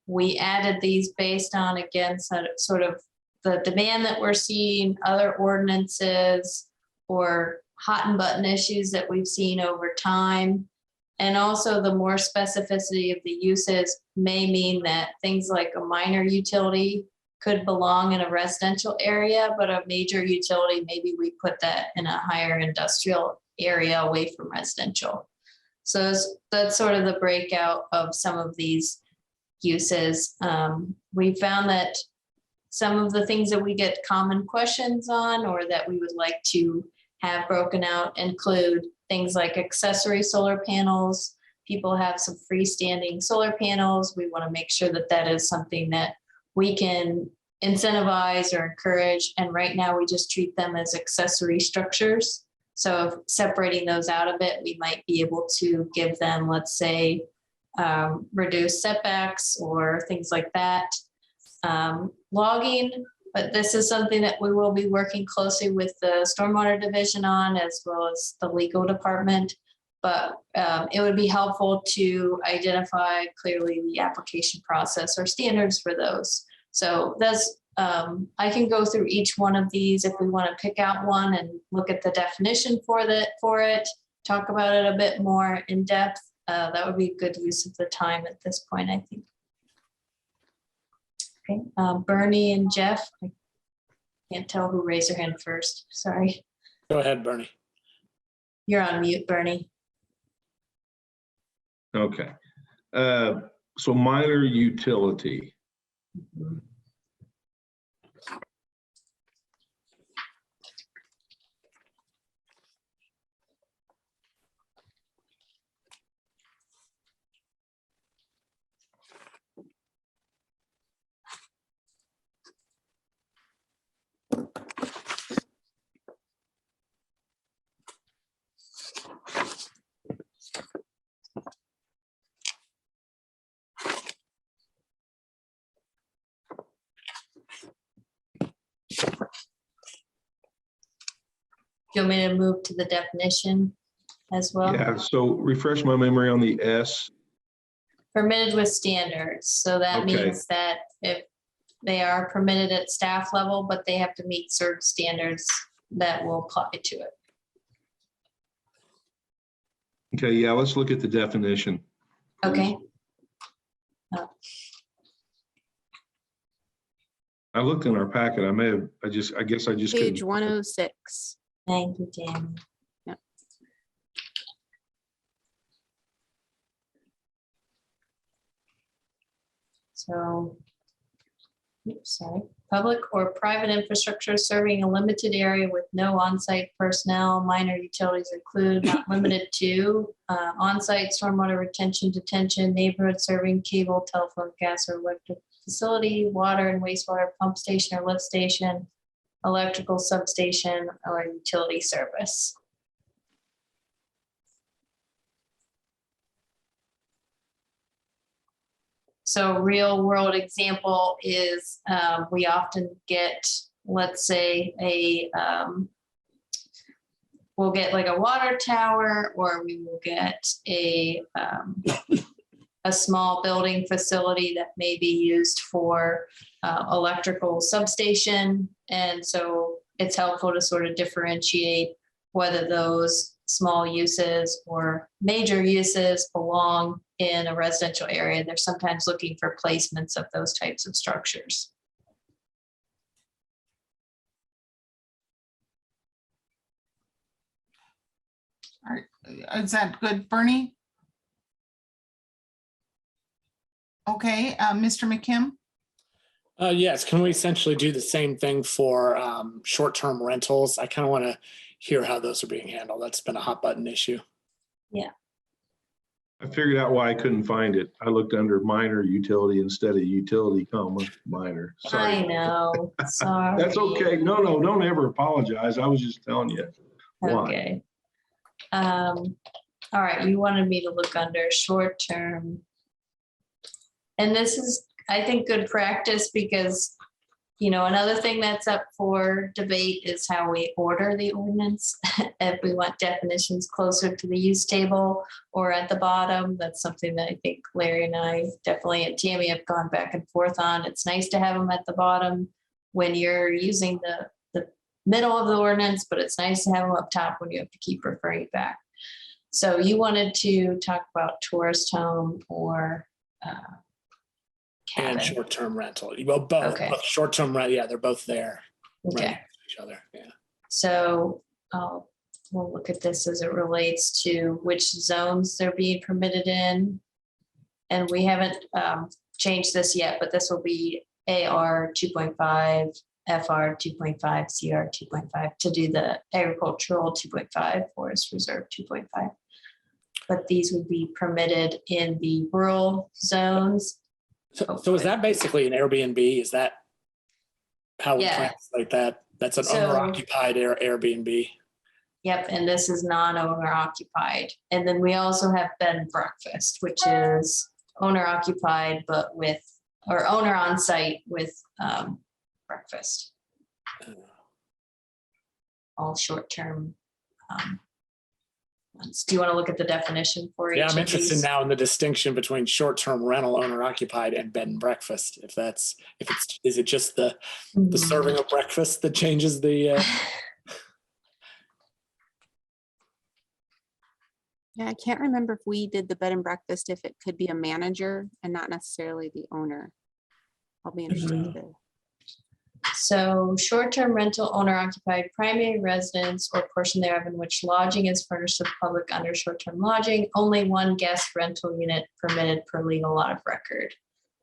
Speaker 2: we added these based on, again, sort of the demand that we're seeing, other ordinances, or hot and button issues that we've seen over time. And also the more specificity of the uses may mean that things like a minor utility could belong in a residential area, but a major utility, maybe we put that in a higher industrial area away from residential. So that's sort of the breakout of some of these uses. We found that some of the things that we get common questions on, or that we would like to have broken out, include things like accessory solar panels. People have some freestanding solar panels. We want to make sure that that is something that we can incentivize or encourage. And right now we just treat them as accessory structures. So separating those out a bit, we might be able to give them, let's say, reduced setbacks or things like that. Logging, but this is something that we will be working closely with the stormwater division on, as well as the legal department. But it would be helpful to identify clearly the application process or standards for those. So that's, I can go through each one of these if we want to pick out one and look at the definition for it, talk about it a bit more in depth. That would be a good use of the time at this point, I think. Okay, Bernie and Jeff, I can't tell who raised their hand first. Sorry.
Speaker 6: Go ahead, Bernie.
Speaker 2: You're on mute, Bernie.
Speaker 4: Okay. So minor utility.
Speaker 2: Do you want me to move to the definition as well?
Speaker 4: Yeah, so refresh my memory on the S.
Speaker 2: Permitted with standards. So that
Speaker 4: Okay.
Speaker 2: means that if they are permitted at staff level, but they have to meet certain standards that will apply to it.
Speaker 4: Okay, yeah, let's look at the definition.
Speaker 2: Okay.
Speaker 4: I looked in our packet. I guess I just
Speaker 7: Page
Speaker 4: couldn't.
Speaker 7: 106.
Speaker 2: Thank you, Tammy.
Speaker 7: Yep.
Speaker 2: So, oops, sorry, public or private infrastructure serving a limited area with no on-site personnel, minor utilities include, not limited to, on-site stormwater retention, detention, neighborhood serving cable, telephone, gas, or electric facility, water and wastewater pump station or lift station, electrical substation, or utility service. So real world example is we often get, let's say, we'll get like a water tower, or we will get a small building facility that may be used for electrical substation. And so it's helpful to sort of differentiate whether those small uses or major uses belong in a residential area. They're sometimes looking for placements of those types of structures.
Speaker 1: All right, is that good, Bernie? Okay, Mr. McKim?
Speaker 6: Yes, can we essentially do the same thing for short-term rentals? I kind of want to hear how those are being handled. That's been a hot button issue.
Speaker 4: I figured out why I couldn't find it. I looked under minor utility instead of utility, comma, minor. Sorry.
Speaker 2: I know, sorry.
Speaker 4: That's okay. No, don't ever apologize. I was just telling you why.
Speaker 2: Okay. All right, you wanted me to look under short term. And this is, I think, good practice because, you know, another thing that's up for debate is how we order the ordinance. If we want definitions closer to the use table or at the bottom, that's something that I think Larry and I definitely, and Tammy, have gone back and forth on. It's nice to have them at the bottom when you're using the middle of the ordinance, but it's nice to have them up top when you have to keep referring back. So you wanted to talk about tourist home or cabin.
Speaker 6: And short-term rental. Well, both.
Speaker 2: Okay.
Speaker 6: Both short-term rent, yeah, they're both there.
Speaker 2: Okay.
Speaker 6: Right next to each other. Yeah.
Speaker 2: So we'll look at this as it relates to which zones they're being permitted in. And we haven't changed this yet, but this will be AR 2.5, FR 2.5, CR 2.5 to do the agricultural 2.5, forest reserve 2.5. But these would be permitted in the rural zones.
Speaker 6: So is that basically an Airbnb? Is that how we
Speaker 2: Yeah.
Speaker 6: translate that? That's an
Speaker 2: So-
Speaker 6: owner-occupied Airbnb.
Speaker 2: Yep, and this is non-owner occupied. And then we also have bed and breakfast, which is owner occupied, but with, or owner on site with breakfast. All short-term ones. Do you want to look at the definition for each
Speaker 6: Yeah, I'm
Speaker 2: of
Speaker 6: interested
Speaker 2: these?
Speaker 6: now in the distinction between short-term rental owner occupied and bed and breakfast. Is it just the serving of breakfast that changes the,
Speaker 7: Yeah, I can't remember if we did the bed and breakfast, if it could be a manager and not necessarily the owner. I'll be interested to.
Speaker 2: So short-term rental owner occupied primary residence or portion thereof in which lodging is furnished to the public under short-term lodging, only one guest rental unit permitted per legal lot of record.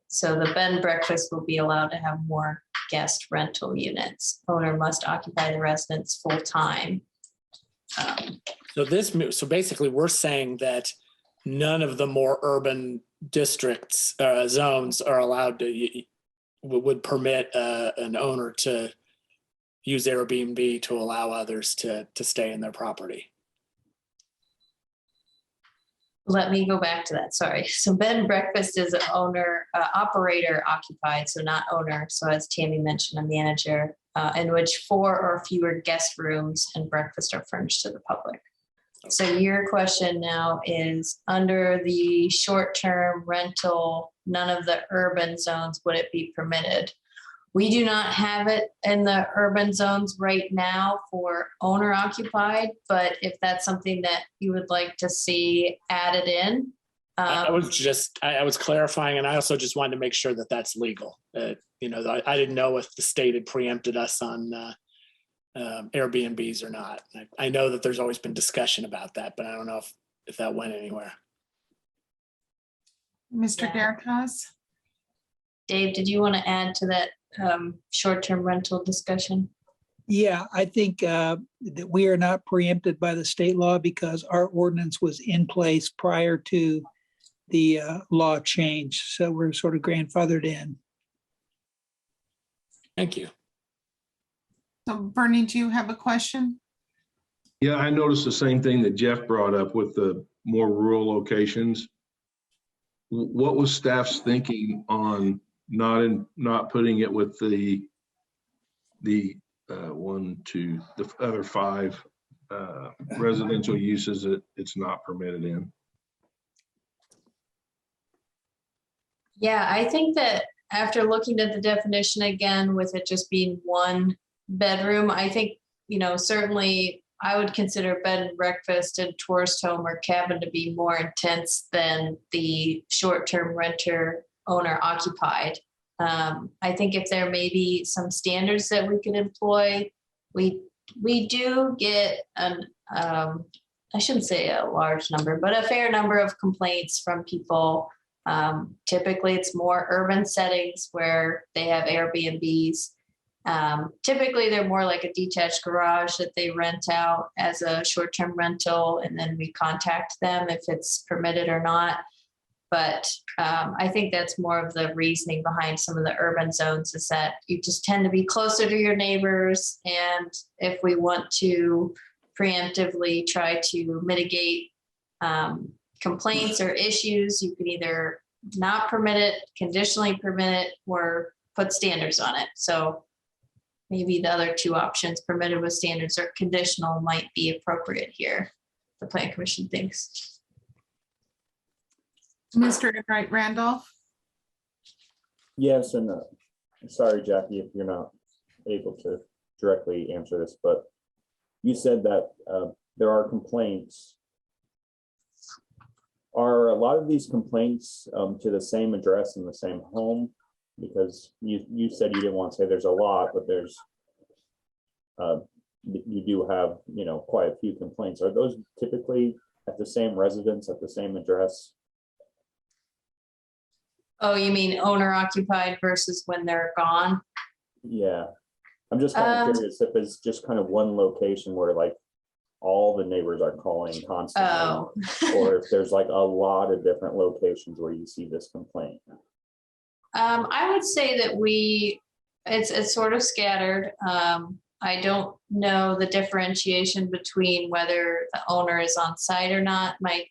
Speaker 2: So the bed and breakfast will be allowed to have more guest rental units. Owner must occupy the residence full-time.
Speaker 6: so basically we're saying that none of the more urban districts, zones are allowed to, would permit an owner to use Airbnb to allow others to stay in their property.
Speaker 2: Let me go back to that, sorry. So bed and breakfast is owner, operator occupied, so not owner. So as Tammy mentioned, a manager, in which 4 or fewer guest rooms and breakfast are furnished to the public. So your question now is, under the short-term rental, none of the urban zones, would it be permitted? We do not have it in the urban zones right now for owner occupied, but if that's something that you would like to see added in.
Speaker 6: I was clarifying, and I also just wanted to make sure that that's legal. I didn't know if the state had preempted us on Airbnbs or not. I know that there's always been discussion about that, but I don't know if that went anywhere.
Speaker 1: Mr.
Speaker 2: Yeah.
Speaker 1: Garitas?
Speaker 2: Dave, did you want to add to that short-term rental discussion?
Speaker 5: Yeah, I think that we are not preempted by the state law because our ordinance was in place prior to the law change. So we're sort of grandfathered in.
Speaker 6: Thank you.
Speaker 1: So Bernie, do you have a question?
Speaker 4: Yeah, I noticed the same thing that Jeff brought up with the more rural locations. What was staff's thinking on not putting it with the other 5 residential uses that it's not permitted in?
Speaker 2: Yeah, I think that after looking at the definition again, with it just being 1 bedroom, I think, certainly I would consider bed and breakfast and tourist home or cabin to be more intense than the short-term renter owner occupied. I think if there may be some standards that we could employ, we do get I shouldn't say a large number, but a fair number of complaints from people. Typically it's more urban settings where they have Airbnbs. Typically they're more like a detached garage that they rent out as a short-term rental, and then we contact them if it's permitted or not. But I think that's more of the reasoning behind some of the urban zones, is that you just tend to be closer to your neighbors. And if we want to preemptively try to mitigate complaints or issues, you can either not permit it, conditionally permit it, or put standards on it. So maybe the other 2 options, permitted with standards or conditional, might be appropriate here, the Plan Commission thinks.
Speaker 1: Mr. Enright Randolph?
Speaker 8: Yes, and sorry, Jackie, if you're not able to directly answer this, but you said that there are complaints. Are a lot of these complaints to the same address in the same home? Because you said you didn't want to say there's a lot, but there's you do have quite a few complaints. Are those typically at the same residence, at the same address?
Speaker 2: Oh, you mean owner occupied versus when they're gone?
Speaker 8: Yeah, I'm just kind of curious if it's just kind of one location where like all the neighbors are calling constantly,
Speaker 2: Oh.
Speaker 8: or if there's like a lot of different locations where you see this complaint.
Speaker 2: I would say that it's sort of scattered. I don't know the differentiation between whether the owner is on site or not. My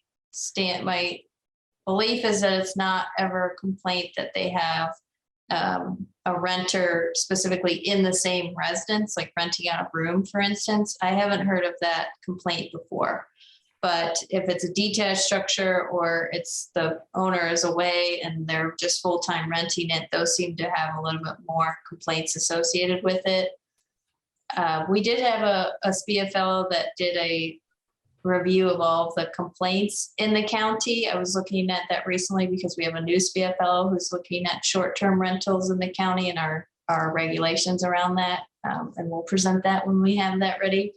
Speaker 2: belief is that it's not ever a complaint that they have a renter specifically in the same residence, like renting out a room, for instance. I haven't heard of that complaint before, But if it's a detached structure or it's the owner is away and they're just full-time renting it, those seem to have a little bit more complaints associated with it. We did have a SPIA fellow that did a review of all of the complaints in the county. I was looking at that recently because we have a new SPIA fellow who's looking at short-term rentals in the county and our regulations around that. And we'll present that when we have that ready.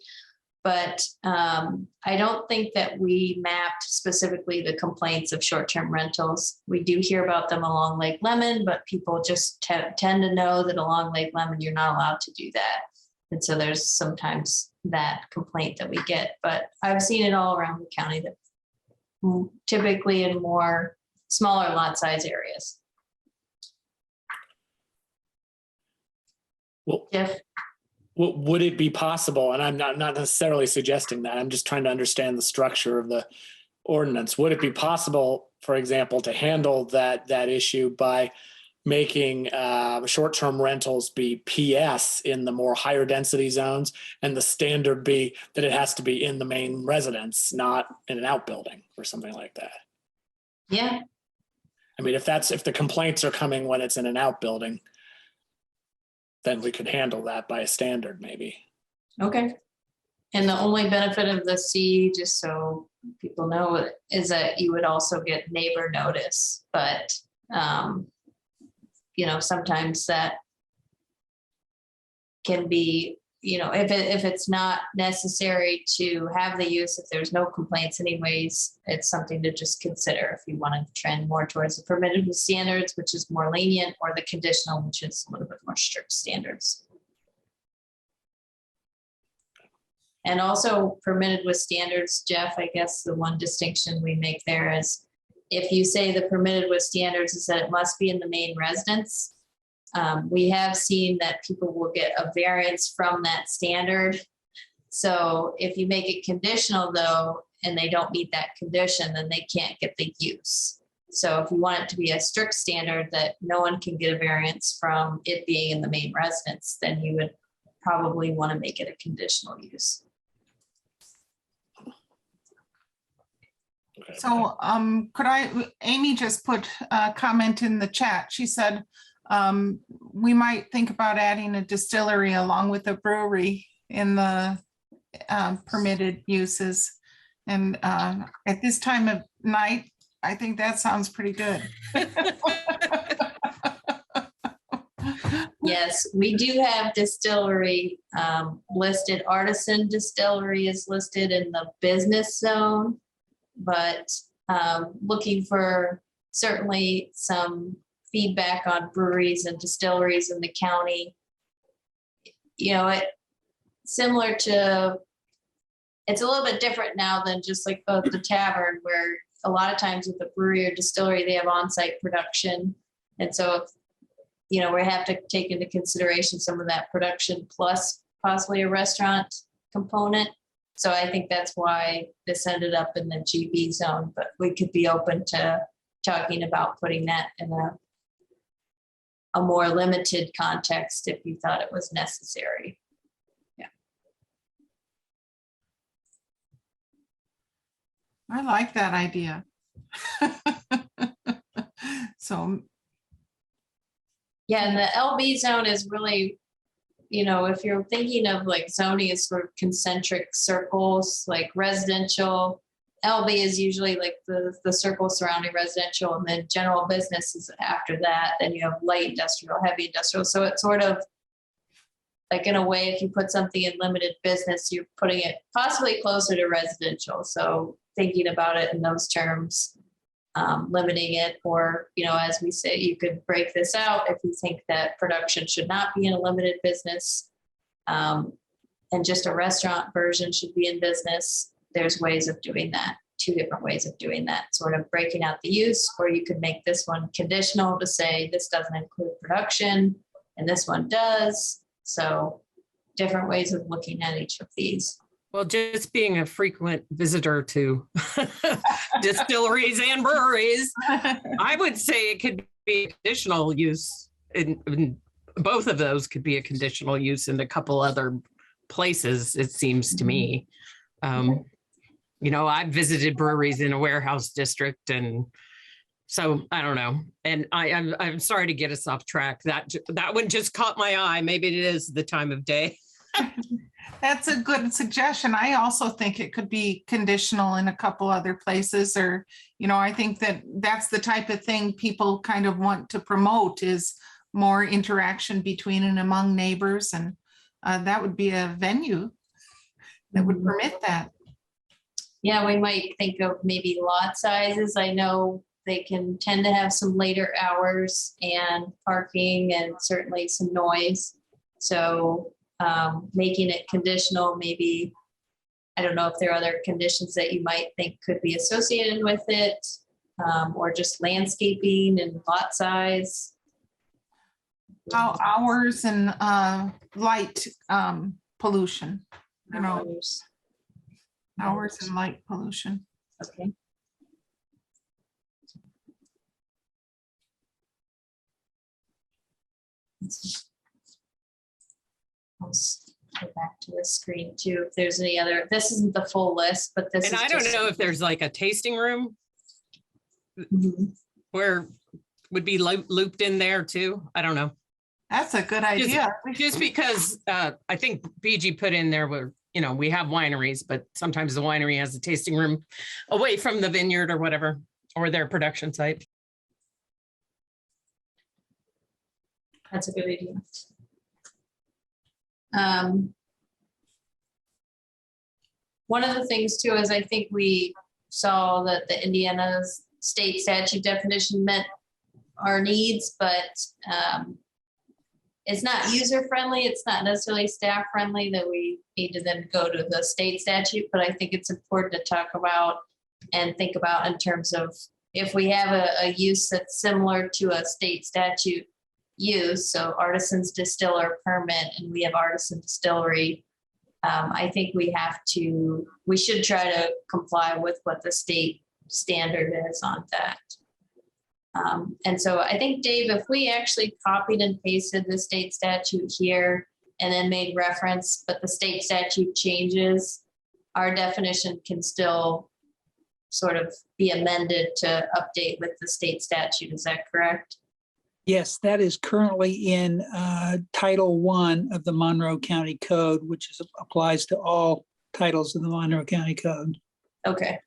Speaker 2: But I don't think that we mapped specifically the complaints of short-term rentals. We do hear about them along Lake Lemon, but people just tend to know that along Lake Lemon, you're not allowed to do that. And so there's sometimes that complaint that we get, but I've seen it all around the county, that typically in more smaller lot size areas.
Speaker 6: Well,
Speaker 2: Jeff?
Speaker 6: Would it be possible, and I'm not necessarily suggesting that, I'm just trying to understand the structure of the ordinance. Would it be possible, for example, to handle that issue by making short-term rentals be PS in the more higher density zones, and the standard be that it has to be in the main residence, not in an outbuilding or something like that?
Speaker 2: Yeah.
Speaker 6: I mean, if the complaints are coming when it's in an outbuilding, then we could handle that by a standard maybe.
Speaker 2: Okay. And the only benefit of the C, just so people know, is that you would also get neighbor notice, but sometimes that can be, if it's not necessary to have the use, if there's no complaints anyways, it's something to just consider if you want to trend more towards the permitted with standards, which is more lenient, or the conditional, which is a little bit more strict standards. And also permitted with standards, Jeff, I guess the one distinction we make there is if you say the permitted with standards is that it must be in the main residence. We have seen that people will get a variance from that standard. So if you make it conditional though, and they don't meet that condition, then they can't get the use. So if you want it to be a strict standard that no one can get a variance from it being in the main residence, then you would probably want to make it a conditional use.
Speaker 1: So Amy just put a comment in the chat. She said, we might think about adding a distillery along with a brewery in the permitted uses. And at this time of night, I think that sounds pretty good.
Speaker 2: Yes, we do have distillery listed. Artisan distillery is listed in the business zone, but looking for certainly some feedback on breweries and distilleries in the county. Similar to, it's a little bit different now than just like the tavern, where a lot of times with the brewery or distillery, they have on-site production. And so, we have to take into consideration some of that production plus possibly a restaurant component. So I think that's why this ended up in the GB zone, but we could be open to talking about putting that in a more limited context if you thought it was necessary. Yeah.
Speaker 1: I like that idea. So.
Speaker 2: Yeah, and the LB zone is really, if you're thinking of like zoning as sort of concentric circles, like residential, LB is usually like the circle surrounding residential, and then general business is after that. Then you have light industrial, heavy industrial. So it's sort of like, in a way, if you put something in limited business, you're putting it possibly closer to residential. So thinking about it in those terms, limiting it, or, as we say, you could break this out if you think that production should not be in a limited business, and just a restaurant version should be in business. There's ways of doing that, 2 different ways of doing that, sort of breaking out the use, or you could make this one conditional to say this doesn't include production and this one does. So different ways of looking at each of these.
Speaker 9: Well, just being a frequent visitor to distilleries and breweries, I would say it could be a conditional use. In both of those could be a conditional use in a couple other places, it seems to me. I've visited breweries in a warehouse district, and so I don't know. And I'm sorry to get us off track. That one just caught my eye. Maybe it is the time of day.
Speaker 1: That's a good suggestion. I also think it could be conditional in a couple other places, or, I think that that's the type of thing people kind of want to promote, is more interaction between and among neighbors. And that would be a venue that would permit that.
Speaker 2: Yeah, we might think of maybe lot sizes. I know they can tend to have some later hours and parking and certainly some noise. So making it conditional, maybe, I don't know if there are other conditions that you might think could be associated with it, or just landscaping and lot size.
Speaker 1: Hours and light pollution,
Speaker 2: Hours.
Speaker 1: hours and light pollution.
Speaker 2: Okay. I'll go back to the screen too. If there's any other, this isn't the full list, but this
Speaker 9: And
Speaker 2: is
Speaker 9: I don't
Speaker 2: just-
Speaker 9: know if there's like a tasting room
Speaker 2: Mhm.
Speaker 9: where would be looped in there too. I don't know.
Speaker 1: That's a good idea.
Speaker 9: Just because I think BG put in there where, we have wineries, but sometimes the winery has a tasting room away from the vineyard or whatever, or their production site.
Speaker 2: That's a good idea. One of the things too is I think we saw that the Indiana state statute definition met our needs, but it's not user friendly. It's not necessarily staff friendly that we need to then go to the state statute, but I think it's important to talk about and think about in terms of if we have a use that's similar to a state statute use, so artisans distiller permit, and we have artisan distillery. I think we should try to comply with what the state standard is on that. And so I think, Dave, if we actually copied and pasted the state statute here and then made reference, but the state statute changes, our definition can still sort of be amended to update with the state statute. Is that correct?
Speaker 5: Yes, that is currently in Title I of the Monroe County Code, which applies to all titles of the Monroe County Code.
Speaker 2: Okay.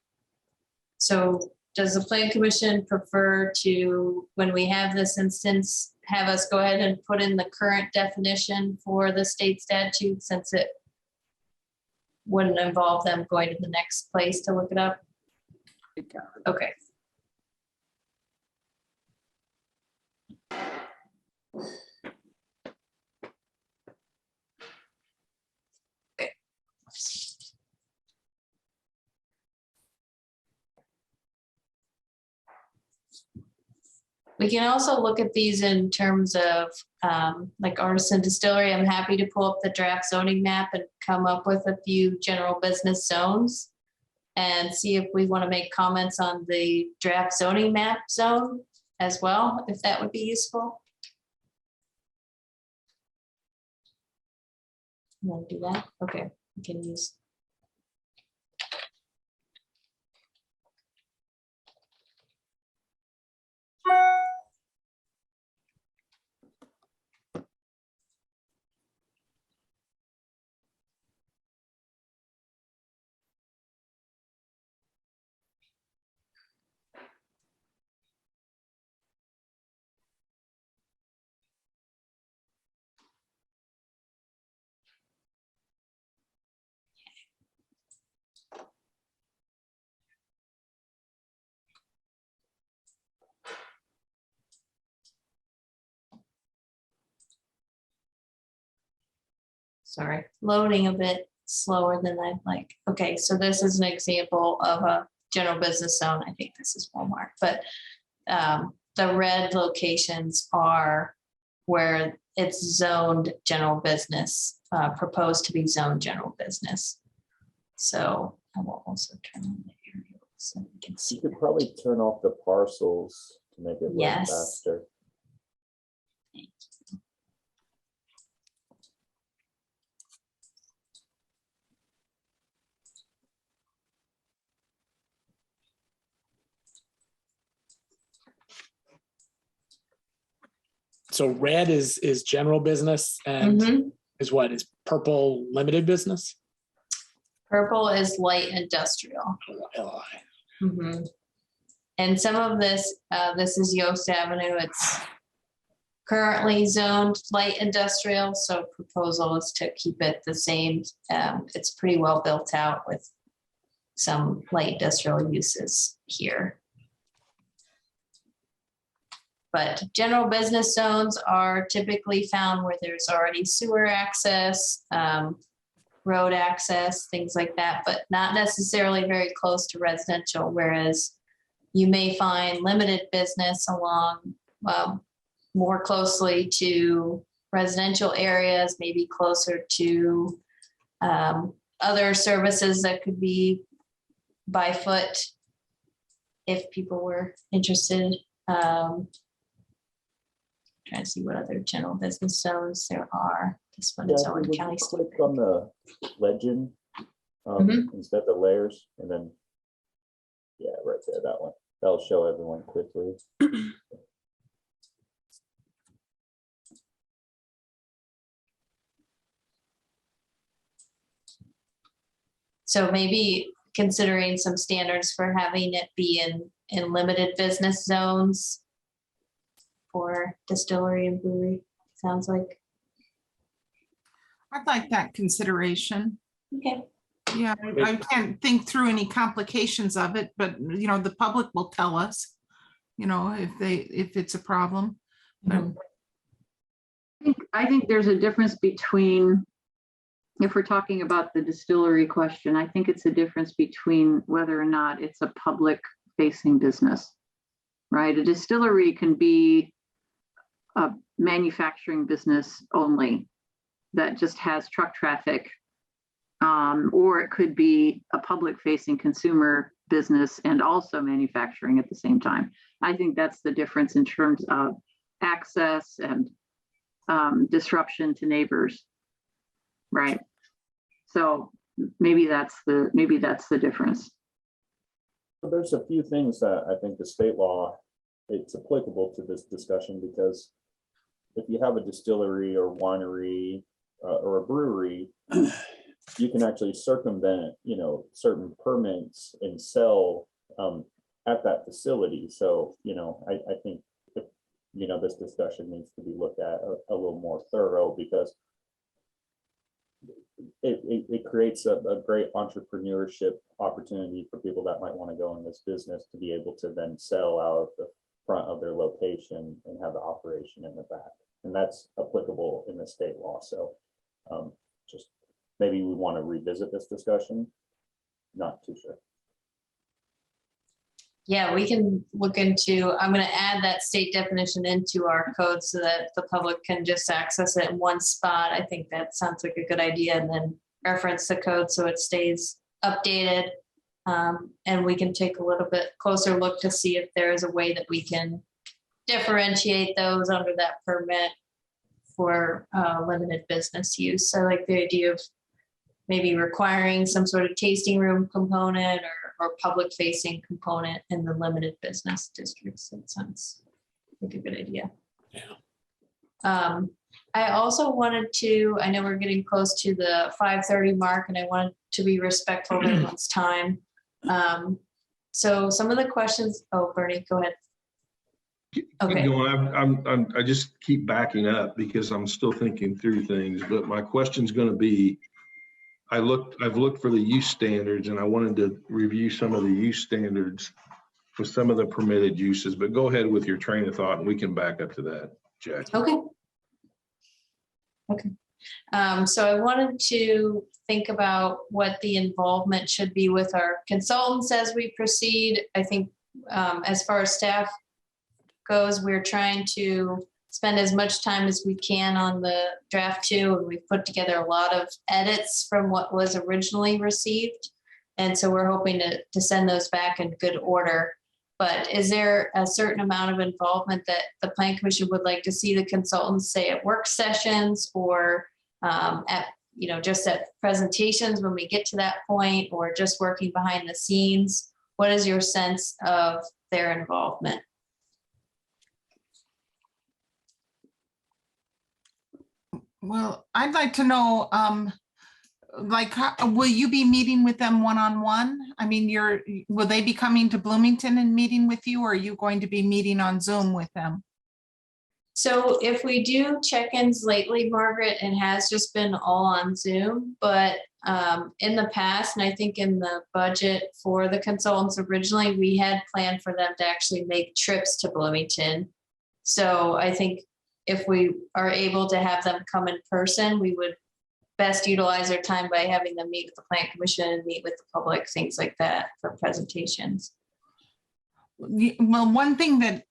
Speaker 2: So does the Plan Commission prefer to, when we have this instance, have us go ahead and put in the current definition for the state statute, since it wouldn't involve them going to the next place to look it up? Okay. We can also look at these in terms of like artisan distillery. I'm happy to pull up the draft zoning map and come up with a few general business zones and see if we want to make comments on the draft zoning map zone as well, if that would be useful. You want to do that? Okay, we can use. Sorry, loading a bit slower than I'd like. Okay, so this is an example of a general business zone. I think this is Walmart, but the red locations are where it's zoned general business, proposed to be zoned general business. So I will also turn on the aerial so we can see.
Speaker 8: You could probably turn off the parcels to make it run
Speaker 2: Yes.
Speaker 8: faster.
Speaker 6: So red is general business and
Speaker 2: Mhm.
Speaker 6: is what? Is purple limited business?
Speaker 2: Purple is light industrial.
Speaker 6: LI.
Speaker 2: Mhm. And some of this, this is Yost Avenue. It's currently zoned light industrial, so proposal is to keep it the same. It's pretty well built out with some light industrial uses here. But general business zones are typically found where there's already sewer access, road access, things like that, but not necessarily very close to residential, whereas you may find limited business along more closely to residential areas, maybe closer to other services that could be by foot if people were interested. Trying to see what other general business zones there are. This one is
Speaker 8: Yeah,
Speaker 2: Owen
Speaker 8: would you
Speaker 2: County.
Speaker 8: click on the legend
Speaker 2: Mhm.
Speaker 8: instead of the layers, and then, yeah, right there, that one. That'll show everyone quickly.
Speaker 2: So maybe considering some standards for having it be in limited business zones for distillery and brewery, sounds like.
Speaker 1: I'd like that consideration.
Speaker 2: Okay.
Speaker 1: Yeah, I can't think through any complications of it, but the public will tell us, if it's a problem. But
Speaker 10: I think there's a difference between, if we're talking about the distillery question, I think it's a difference between whether or not it's a public facing business, right? A distillery can be a manufacturing business only that just has truck traffic, or it could be a public facing consumer business and also manufacturing at the same time. I think that's the difference in terms of access and disruption to neighbors, right? So maybe that's the difference.
Speaker 8: There's a few things that I think the state law, it's applicable to this discussion, because if you have a distillery or winery or a brewery, you can actually circumvent, certain permits and sell at that facility. So, I think, this discussion needs to be looked at a little more thorough, because it creates a great entrepreneurship opportunity for people that might want to go in this business to be able to then sell out of the front of their location and have the operation in the back. And that's applicable in the state law. So just maybe we want to revisit this discussion. Not too sure.
Speaker 2: Yeah, we can look into, I'm going to add that state definition into our code so that the public can just access it in one spot. I think that sounds like a good idea, and then reference the code so it stays updated. And we can take a little bit closer look to see if there is a way that we can differentiate those under that permit for limited business use. So I like the idea of maybe requiring some sort of tasting room component or public facing component in the limited business districts. That sounds like a good idea.
Speaker 6: Yeah.
Speaker 2: I also wanted to, I know we're getting close to the 5:30 mark, and I wanted to be respectful of everyone's time. So some of the questions, Bernie, go ahead.
Speaker 4: Keep
Speaker 2: Okay.
Speaker 4: going. I just keep backing up because I'm still thinking through things, but my question's going to be, I've looked for the use standards, and I wanted to review some of the use standards for some of the permitted uses, but go ahead with your train of thought and we can back up to that, Jack.
Speaker 2: Okay. So I wanted to think about what the involvement should be with our consultants as we proceed. I think as far as staff goes, we're trying to spend as much time as we can on the draft 2, and we've put together a lot of edits from what was originally received. And so we're hoping to send those back in good order. But is there a certain amount of involvement that the Plan Commission would like to see the consultants say at work sessions, or at, just at presentations when we get to that point, or just working behind the scenes? What is your sense of their involvement?
Speaker 1: Well, I'd like to know, like, will you be meeting with them one-on-one? I mean, will they be coming to Bloomington and meeting with you, or are you going to be meeting on Zoom with them?
Speaker 2: So if we do check-ins lately, Margaret, it has just been all on Zoom, but in the past, and I think in the budget for the consultants originally, we had planned for them to actually make trips to Bloomington. So I think if we are able to have them come in person, we would best utilize our time by having them meet with the Plan Commission and meet with the public, things like that for presentations.
Speaker 1: Well, one thing that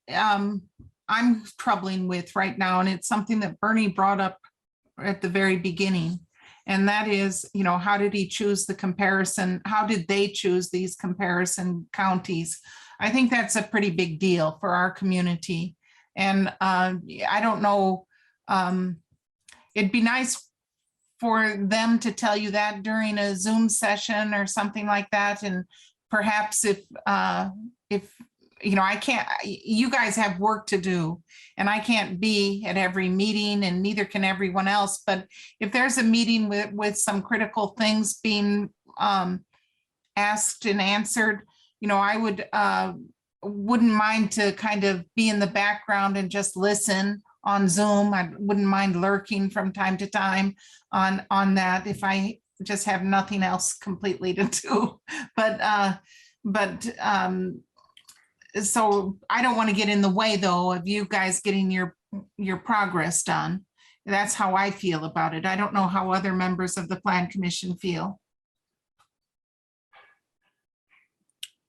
Speaker 1: I'm troubling with right now, and it's something that Bernie brought up at the very beginning, and that is, how did he choose the comparison? How did they choose these comparison counties? I think that's a pretty big deal for our community. And I don't know, it'd be nice for them to tell you that during a Zoom session or something like that. And perhaps if I can't, you guys have work to do and I can't be at every meeting and neither can everyone else. But if there's a meeting with some critical things being asked and answered, I wouldn't mind to kind of be in the background and just listen on Zoom. I wouldn't mind lurking from time to time on that if I just have nothing else completely to do. So I don't want to get in the way though of you guys getting your progress done. That's how I feel about it. I don't know how other members of the Plan Commission feel.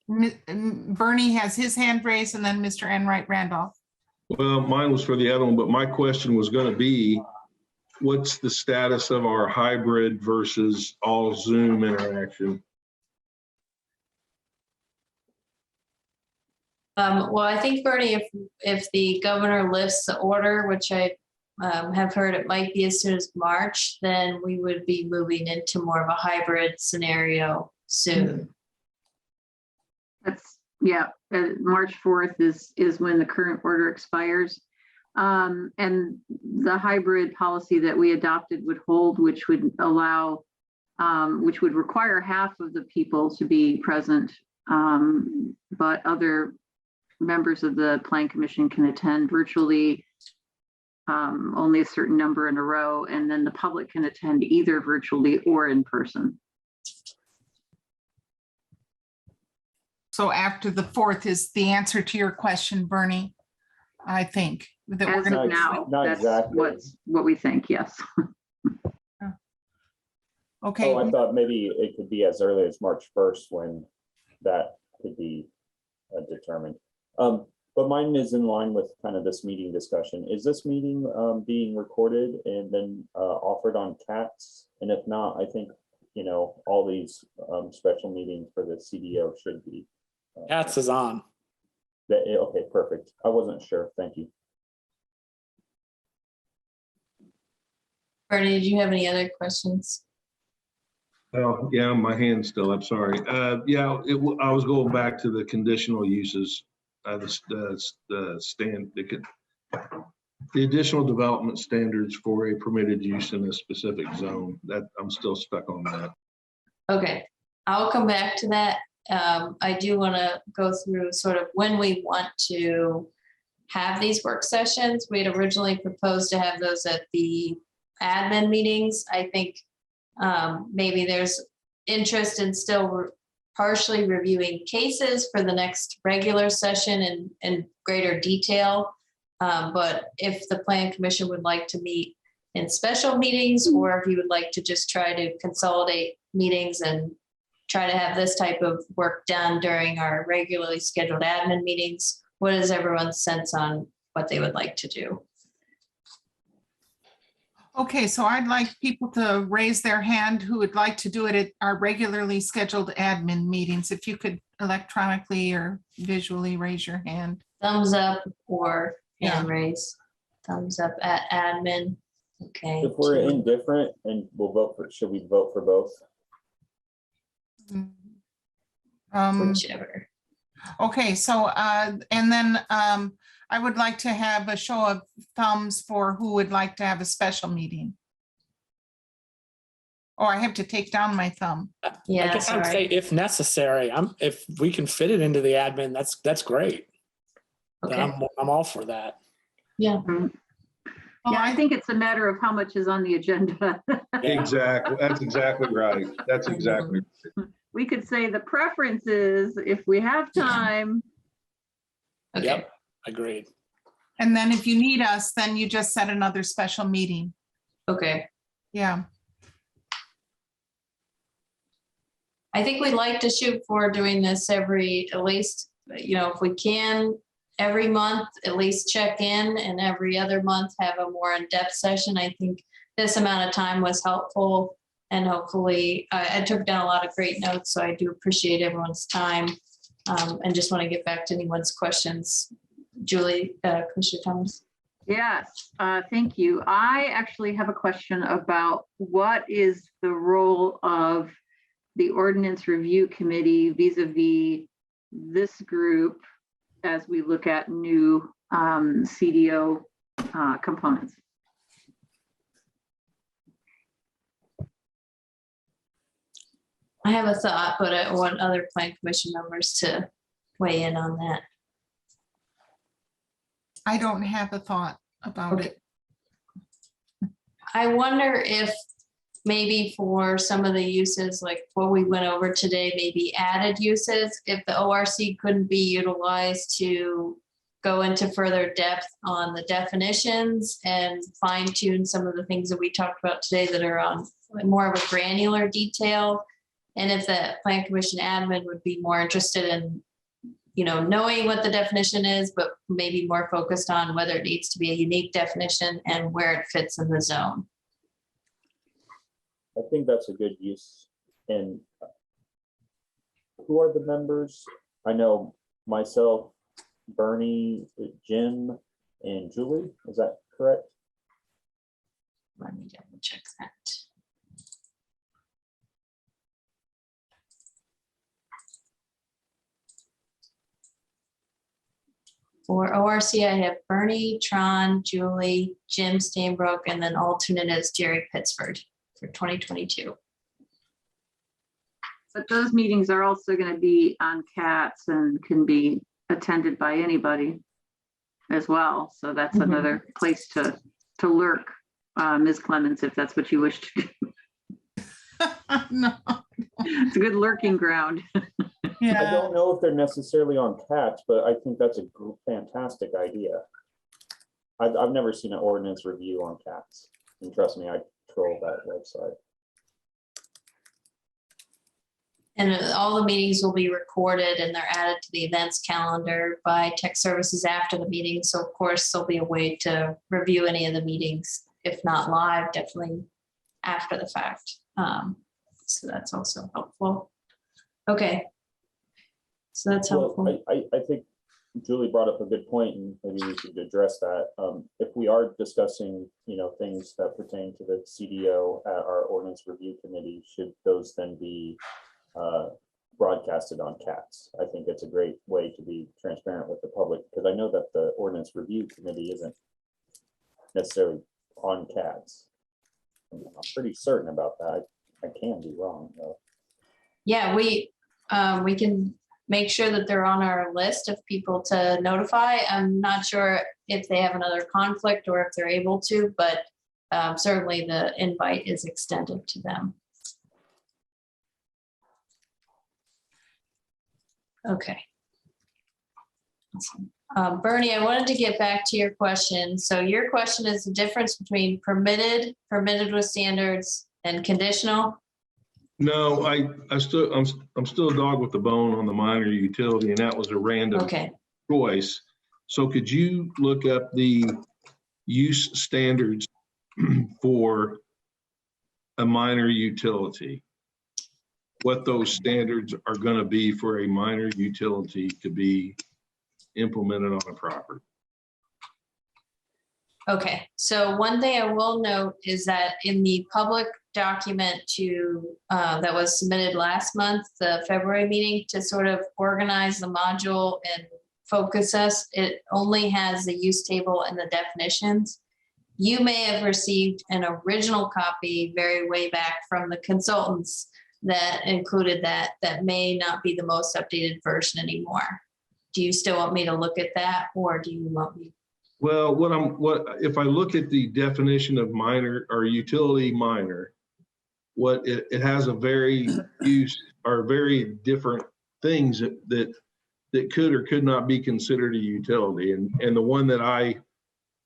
Speaker 1: Bernie has his hand raised and then Mr. Enright Randolph.
Speaker 4: Well, mine was for the other one, but my question was going to be, what's the status of our hybrid versus all Zoom interaction?
Speaker 2: Well, I think, Bernie, if the governor lifts the order, which I have heard it might be as soon as March, then we would be moving into more of a hybrid scenario soon.
Speaker 10: March 4th is when the current order expires. And the hybrid policy that we adopted would hold, which would allow, which would require half of the people to be present, but other members of the Plan Commission can attend virtually, only a certain number in a row, and then the public can attend either virtually or in person.
Speaker 1: So after the 4th is the answer to your question, Bernie, I think. That
Speaker 10: As
Speaker 1: we're gonna
Speaker 10: of now,
Speaker 8: Not
Speaker 10: that's
Speaker 8: exactly.
Speaker 10: what we think, yes.
Speaker 1: Okay.
Speaker 8: Oh, I thought maybe it could be as early as March 1st when that could be determined. But mine is in line with kind of this meeting discussion. Is this meeting being recorded and then offered on CATS? And if not, I think, all these special meetings for the CDO should be.
Speaker 6: Cats is on.
Speaker 8: Okay, perfect. I wasn't sure. Thank you.
Speaker 2: Bernie, did you have any other questions?
Speaker 4: Oh, yeah, my hand's still up, sorry. Yeah, I was going back to the conditional uses, the additional development standards for a permitted use in a specific zone. That I'm still stuck on that.
Speaker 2: Okay, I'll come back to that. I do want to go through sort of when we want to have these work sessions. We had originally proposed to have those at the admin meetings. I think maybe there's interest in still partially reviewing cases for the next regular session in greater detail. But if the Plan Commission would like to meet in special meetings, or if you would like to just try to consolidate meetings and try to have this type of work done during our regularly scheduled admin meetings, what is everyone's sense on what they would like to do?
Speaker 1: Okay, so I'd like people to raise their hand who would like to do it at our regularly scheduled admin meetings. If you could electronically or visually raise your hand.
Speaker 2: Thumbs up or hand raise. Thumbs up at admin. Okay.
Speaker 8: If we're indifferent and we'll vote for, should we vote for both?
Speaker 2: Whichever.
Speaker 1: Okay, so and then I would like to have a show of thumbs for who would like to have a special meeting. Oh, I have to take down my thumb.
Speaker 6: I
Speaker 2: Yeah,
Speaker 6: guess I would say
Speaker 2: sorry.
Speaker 6: if necessary, if we can fit it into the admin, that's great. Then
Speaker 2: Okay,
Speaker 6: I'm all for that.
Speaker 2: yeah,
Speaker 10: Right.
Speaker 1: Well,
Speaker 10: Yeah, I think it's a matter of how much is on the agenda.
Speaker 6: Yeah.
Speaker 4: Exactly. That's exactly right. That's exactly.
Speaker 10: We could say the preference is if we have time.
Speaker 2: okay.
Speaker 6: Yep, agreed.
Speaker 1: and then if you need us, then you just set another special meeting.
Speaker 2: Okay.
Speaker 1: Yeah.
Speaker 2: I think we'd like to shoot for doing this every, at least, if we can, every month, at least check in, and every other month have a more in-depth session. I think this amount of time was helpful, and hopefully I took down a lot of great notes, so I do appreciate everyone's time. And just want to get back to anyone's questions. Julie, Commissioner Thomas.
Speaker 10: Yes, thank you. I actually have a question about what is the role of the Ordinance Review Committee vis-a-vis this group as we look at new CDO components.
Speaker 2: I have a thought, but I want other plan commission members to weigh in on that.
Speaker 1: I don't have a thought about
Speaker 2: Okay.
Speaker 1: it.
Speaker 2: I wonder if maybe for some of the uses, like what we went over today, maybe added uses, if the ORC couldn't be utilized to go into further depth on the definitions and fine tune some of the things that we talked about today that are on more of a granular detail. And if the Plan Commission admin would be more interested in, knowing what the definition is, but maybe more focused on whether it needs to be a unique definition and where it fits in the zone.
Speaker 8: I think that's a good use. And who are the members? I know myself, Bernie, Jim, and Julie. Is that correct?
Speaker 2: Let me double check that. For ORC, I have Bernie, Tron, Julie, Jim Stainbrook, and then alternate is Jerry Pittsford for 2022.
Speaker 10: But those meetings are also going to be on CATS and can be attended by anybody as well. So that's
Speaker 2: Mhm.
Speaker 10: another place to lurk, Ms. Clemens, if that's what you wish to do.
Speaker 1: No.
Speaker 10: It's a good lurking ground.
Speaker 8: I
Speaker 1: Yeah.
Speaker 8: don't know if they're necessarily on cats, but I think that's a fantastic idea. I've never seen an ordinance review on cats. And trust me, I troll that website.
Speaker 2: And all the meetings will be recorded and they're added to the events calendar by tech services after the meeting. So of course, there'll be a way to review any of the meetings, if not live, definitely after the fact. So that's also helpful. Okay. So that's helpful.
Speaker 8: Well, I think Julie brought up a good point, and maybe we should address that. If we are discussing, things that pertain to the CDO at our ordinance review committee, should those then be broadcasted on CATS? I think it's a great way to be transparent with the public, because I know that the ordinance review committee isn't necessarily on CATS. I'm pretty certain about that. I can be wrong though.
Speaker 2: Yeah, we can make sure that they're on our list of people to notify. I'm not sure if they have another conflict or if they're able to, but certainly the invite is extended to them. Okay. Awesome. Bernie, I wanted to get back to your question. So your question is the difference between permitted with standards, and conditional?
Speaker 4: No, I'm still a dog with the bone on the minor utility, and that was a random
Speaker 2: Okay,
Speaker 4: choice. So could you look up the use standards for a minor utility? What those standards are going to be for a minor utility to be implemented on a property?
Speaker 2: okay. So one thing I will note is that in the public document that was submitted last month, the February meeting, to sort of organize the module and focus us, it only has the use table and the definitions. you may have received an original copy very way back from the consultants that included that may not be the most updated version anymore. Do you still want me to look at that, or do you want me?
Speaker 4: Well, if I look at the definition of minor or utility minor, what it has a very very different things that could or could not be considered a utility. And the one that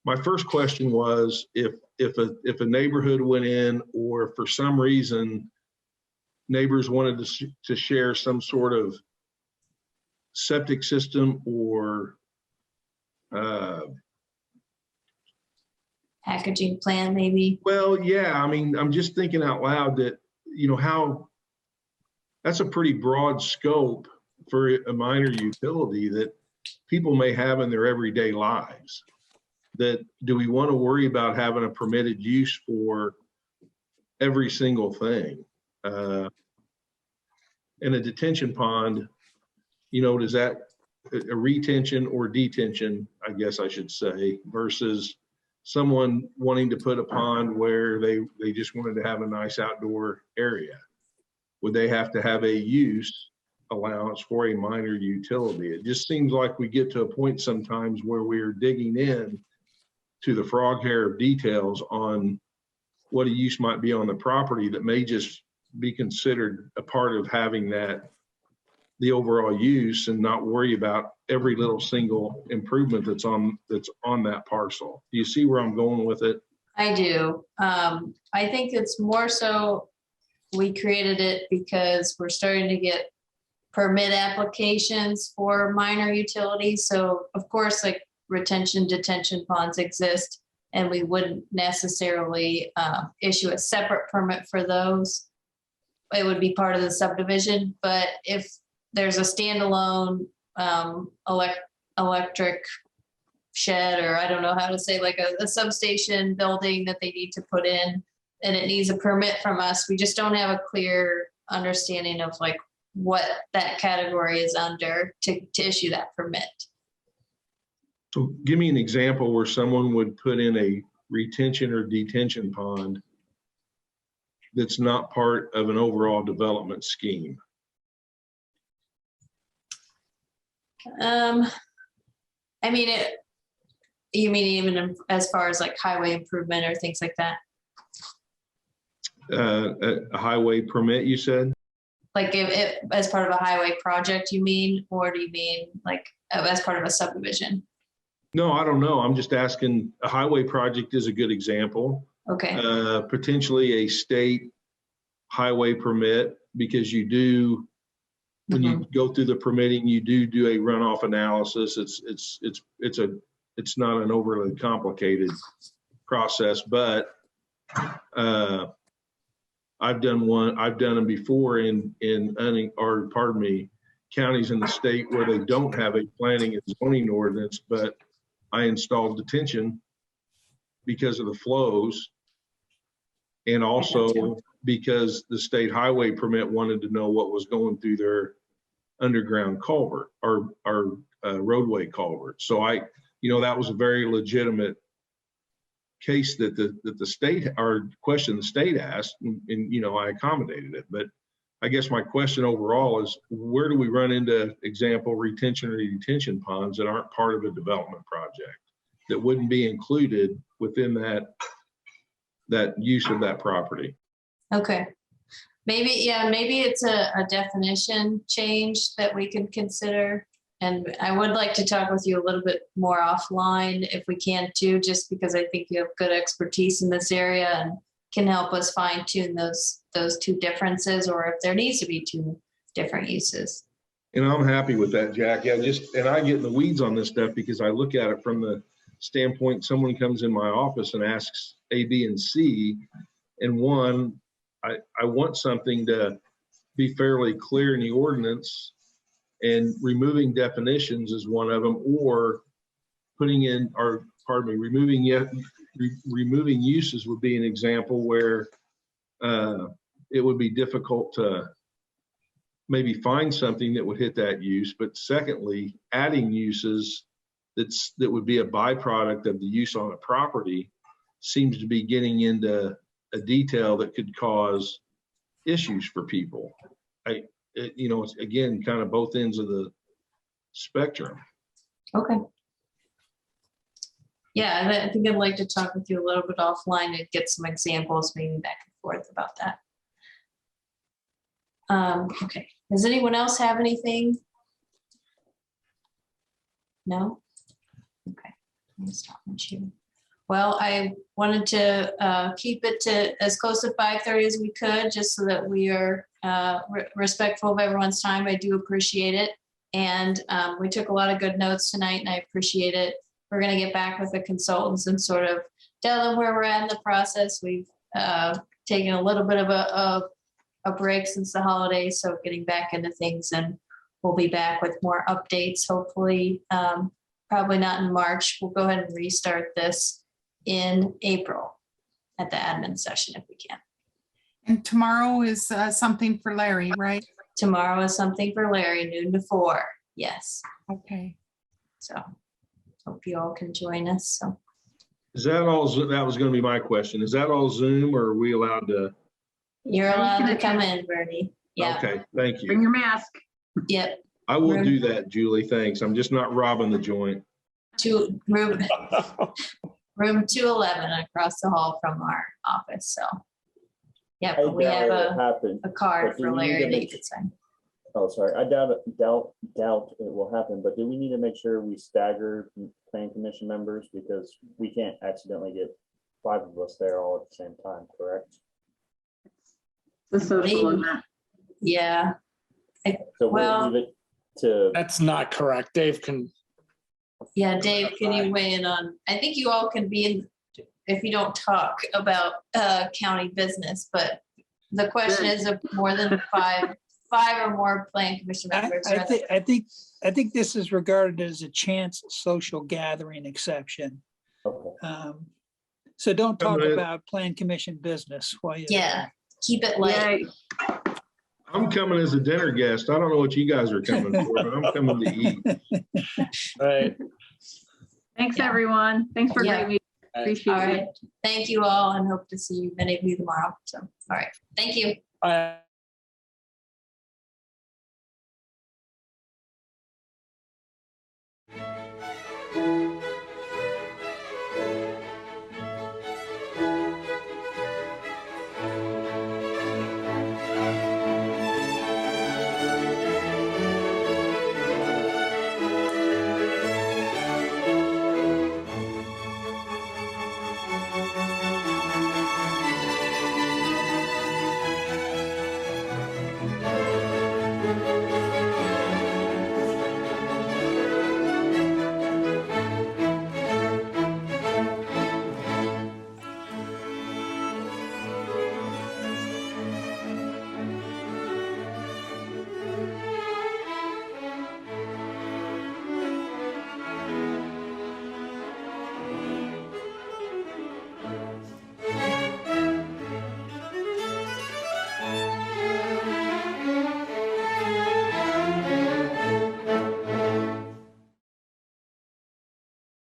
Speaker 4: my first question was if a neighborhood went in, or for some reason neighbors wanted to share some sort of septic system or
Speaker 2: Packaging plan, maybe?
Speaker 4: well, yeah, I mean, I'm just thinking out loud that, how that's a pretty broad scope for a minor utility that people may have in their everyday lives. That do we want to worry about having a permitted use for every single thing? In a detention pond, does that a retention or detention, I guess I should say, versus someone wanting to put a pond where they just wanted to have a nice outdoor area? Would they have to have a use allowance for a minor utility? It just seems like we get to a point sometimes where we're digging in to the frog hair of details on what a use might be on the property that may just be considered a part of having the overall use, and not worry about every little single improvement that's on that parcel. Do you see where I'm going with it?
Speaker 2: I do. I think it's more so we created it because we're starting to get permit applications for minor utilities. So of course, like retention, detention ponds exist, and we wouldn't necessarily issue a separate permit for those. It would be part of the subdivision. But if there's a standalone electric shed, or I don't know how to say, like a substation building that they need to put in, and it needs a permit from us, we just don't have a clear understanding of like what that category is under to issue that permit.
Speaker 4: So give me an example where someone would put in a retention or detention pond that's not part of an overall development scheme.
Speaker 2: I mean, you mean even as far as like highway improvement or things like that?
Speaker 4: A highway permit, you said?
Speaker 2: Like if as part of a highway project, you mean, or do you mean like as part of a subdivision?
Speaker 4: No, I don't know. I'm just asking. A highway project is a good example.
Speaker 2: Okay.
Speaker 4: Potentially a state highway permit, because you do, when you go through the permitting, you do a runoff analysis. It's not an overly complicated process, but I've done them before in counties in the state where they don't have a planning and zoning ordinance, but I installed detention because of the flows, and also because the state highway permit wanted to know what was going through their underground culvert or roadway culvert. So that was a very legitimate case that the state, or question the state asked, and I accommodated it. But I guess my question overall is, where do we run into example retention or detention ponds that aren't part of a development project, that wouldn't be included within that use of that property?
Speaker 2: Okay. Maybe it's a definition change that we can consider. And I would like to talk with you a little bit more offline if we can too, just because I think you have good expertise in this area and can help us fine tune those two differences, or if there needs to be two different uses.
Speaker 4: And I'm happy with that, Jack. Yeah, and I get in the weeds on this stuff because I look at it from the standpoint, someone comes in my office and asks A, B, and C, and one, I want something to be fairly clear in the ordinance, and removing definitions is one of them, or removing uses would be an example where it would be difficult to maybe find something that would hit that use. But secondly, adding uses that would be a byproduct of the use on a property seems to be getting into a detail that could cause issues for people. It's again, kind of both ends of the spectrum.
Speaker 2: Okay. Yeah, I think I'd like to talk with you a little bit offline and get some examples, maybe back and forth about that. Okay, does anyone else have anything? No? Okay, let me stop my share. Well, I wanted to keep it to as close to 5:30 as we could, just so that we are respectful of everyone's time. I do appreciate it. And we took a lot of good notes tonight, and I appreciate it. We're going to get back with the consultants and sort of tell them where we're at in the process. We've taken a little bit of a break since the holidays, so getting back into things, and we'll be back with more updates, hopefully, probably not in March. We'll go ahead and restart this in April at the admin session if we can.
Speaker 1: And tomorrow is something for Larry, right?
Speaker 2: Tomorrow is something for Larry, noon to 4. Yes.
Speaker 1: Okay.
Speaker 2: So hope you all can join us. So
Speaker 4: Is that all? That was going to be my question. Is that all Zoom, or are we allowed to?
Speaker 2: you're
Speaker 10: Yeah, you
Speaker 2: allowed
Speaker 10: can
Speaker 2: to come
Speaker 10: attend.
Speaker 2: in, Bernie. Yeah.
Speaker 4: Okay, thank
Speaker 10: Bring
Speaker 4: you.
Speaker 10: your mask.
Speaker 2: Yep.
Speaker 4: I will
Speaker 2: Room-
Speaker 4: do that, Julie. Thanks. I'm just not robbing the joint.
Speaker 2: To room 211 across the hall from our office. So yeah,
Speaker 8: I
Speaker 2: but we
Speaker 8: doubt
Speaker 2: have
Speaker 8: it'll happen.
Speaker 2: a card
Speaker 8: but do
Speaker 2: for
Speaker 8: we need
Speaker 2: Larry
Speaker 8: to
Speaker 2: that
Speaker 8: make-
Speaker 2: you could sign.
Speaker 8: Oh, sorry. I doubt it will happen, but do we need to make sure we stagger plan commission members, because we can't accidentally get 5 of us there all at the same time, correct?
Speaker 10: The social
Speaker 2: Maybe.
Speaker 10: event.
Speaker 2: Yeah.
Speaker 8: So
Speaker 2: Well-
Speaker 8: we'll leave it to,
Speaker 6: That's not correct. Dave can,
Speaker 2: Yeah, Dave, can you weigh in on, I think you all can be in, if you don't talk about county business, but the question is if more than five or more plan commission members.
Speaker 5: I think this is regarded as a chance social gathering exception.
Speaker 8: okay.
Speaker 5: So don't talk
Speaker 4: gonna-
Speaker 5: about plan commission business while you're
Speaker 2: Yeah,
Speaker 5: there.
Speaker 2: keep it light.
Speaker 10: Yay.
Speaker 4: I'm coming as a dinner guest. I don't know what you guys are coming for, but I'm coming to eat.
Speaker 6: right.
Speaker 10: Thanks,
Speaker 2: Yeah.
Speaker 10: everyone. Thanks for a
Speaker 2: Yeah.
Speaker 10: great meeting.
Speaker 2: All
Speaker 10: Appreciate it.
Speaker 2: right. Thank you all, and hope to see many of you tomorrow. So, all right. Thank you.
Speaker 6: Bye.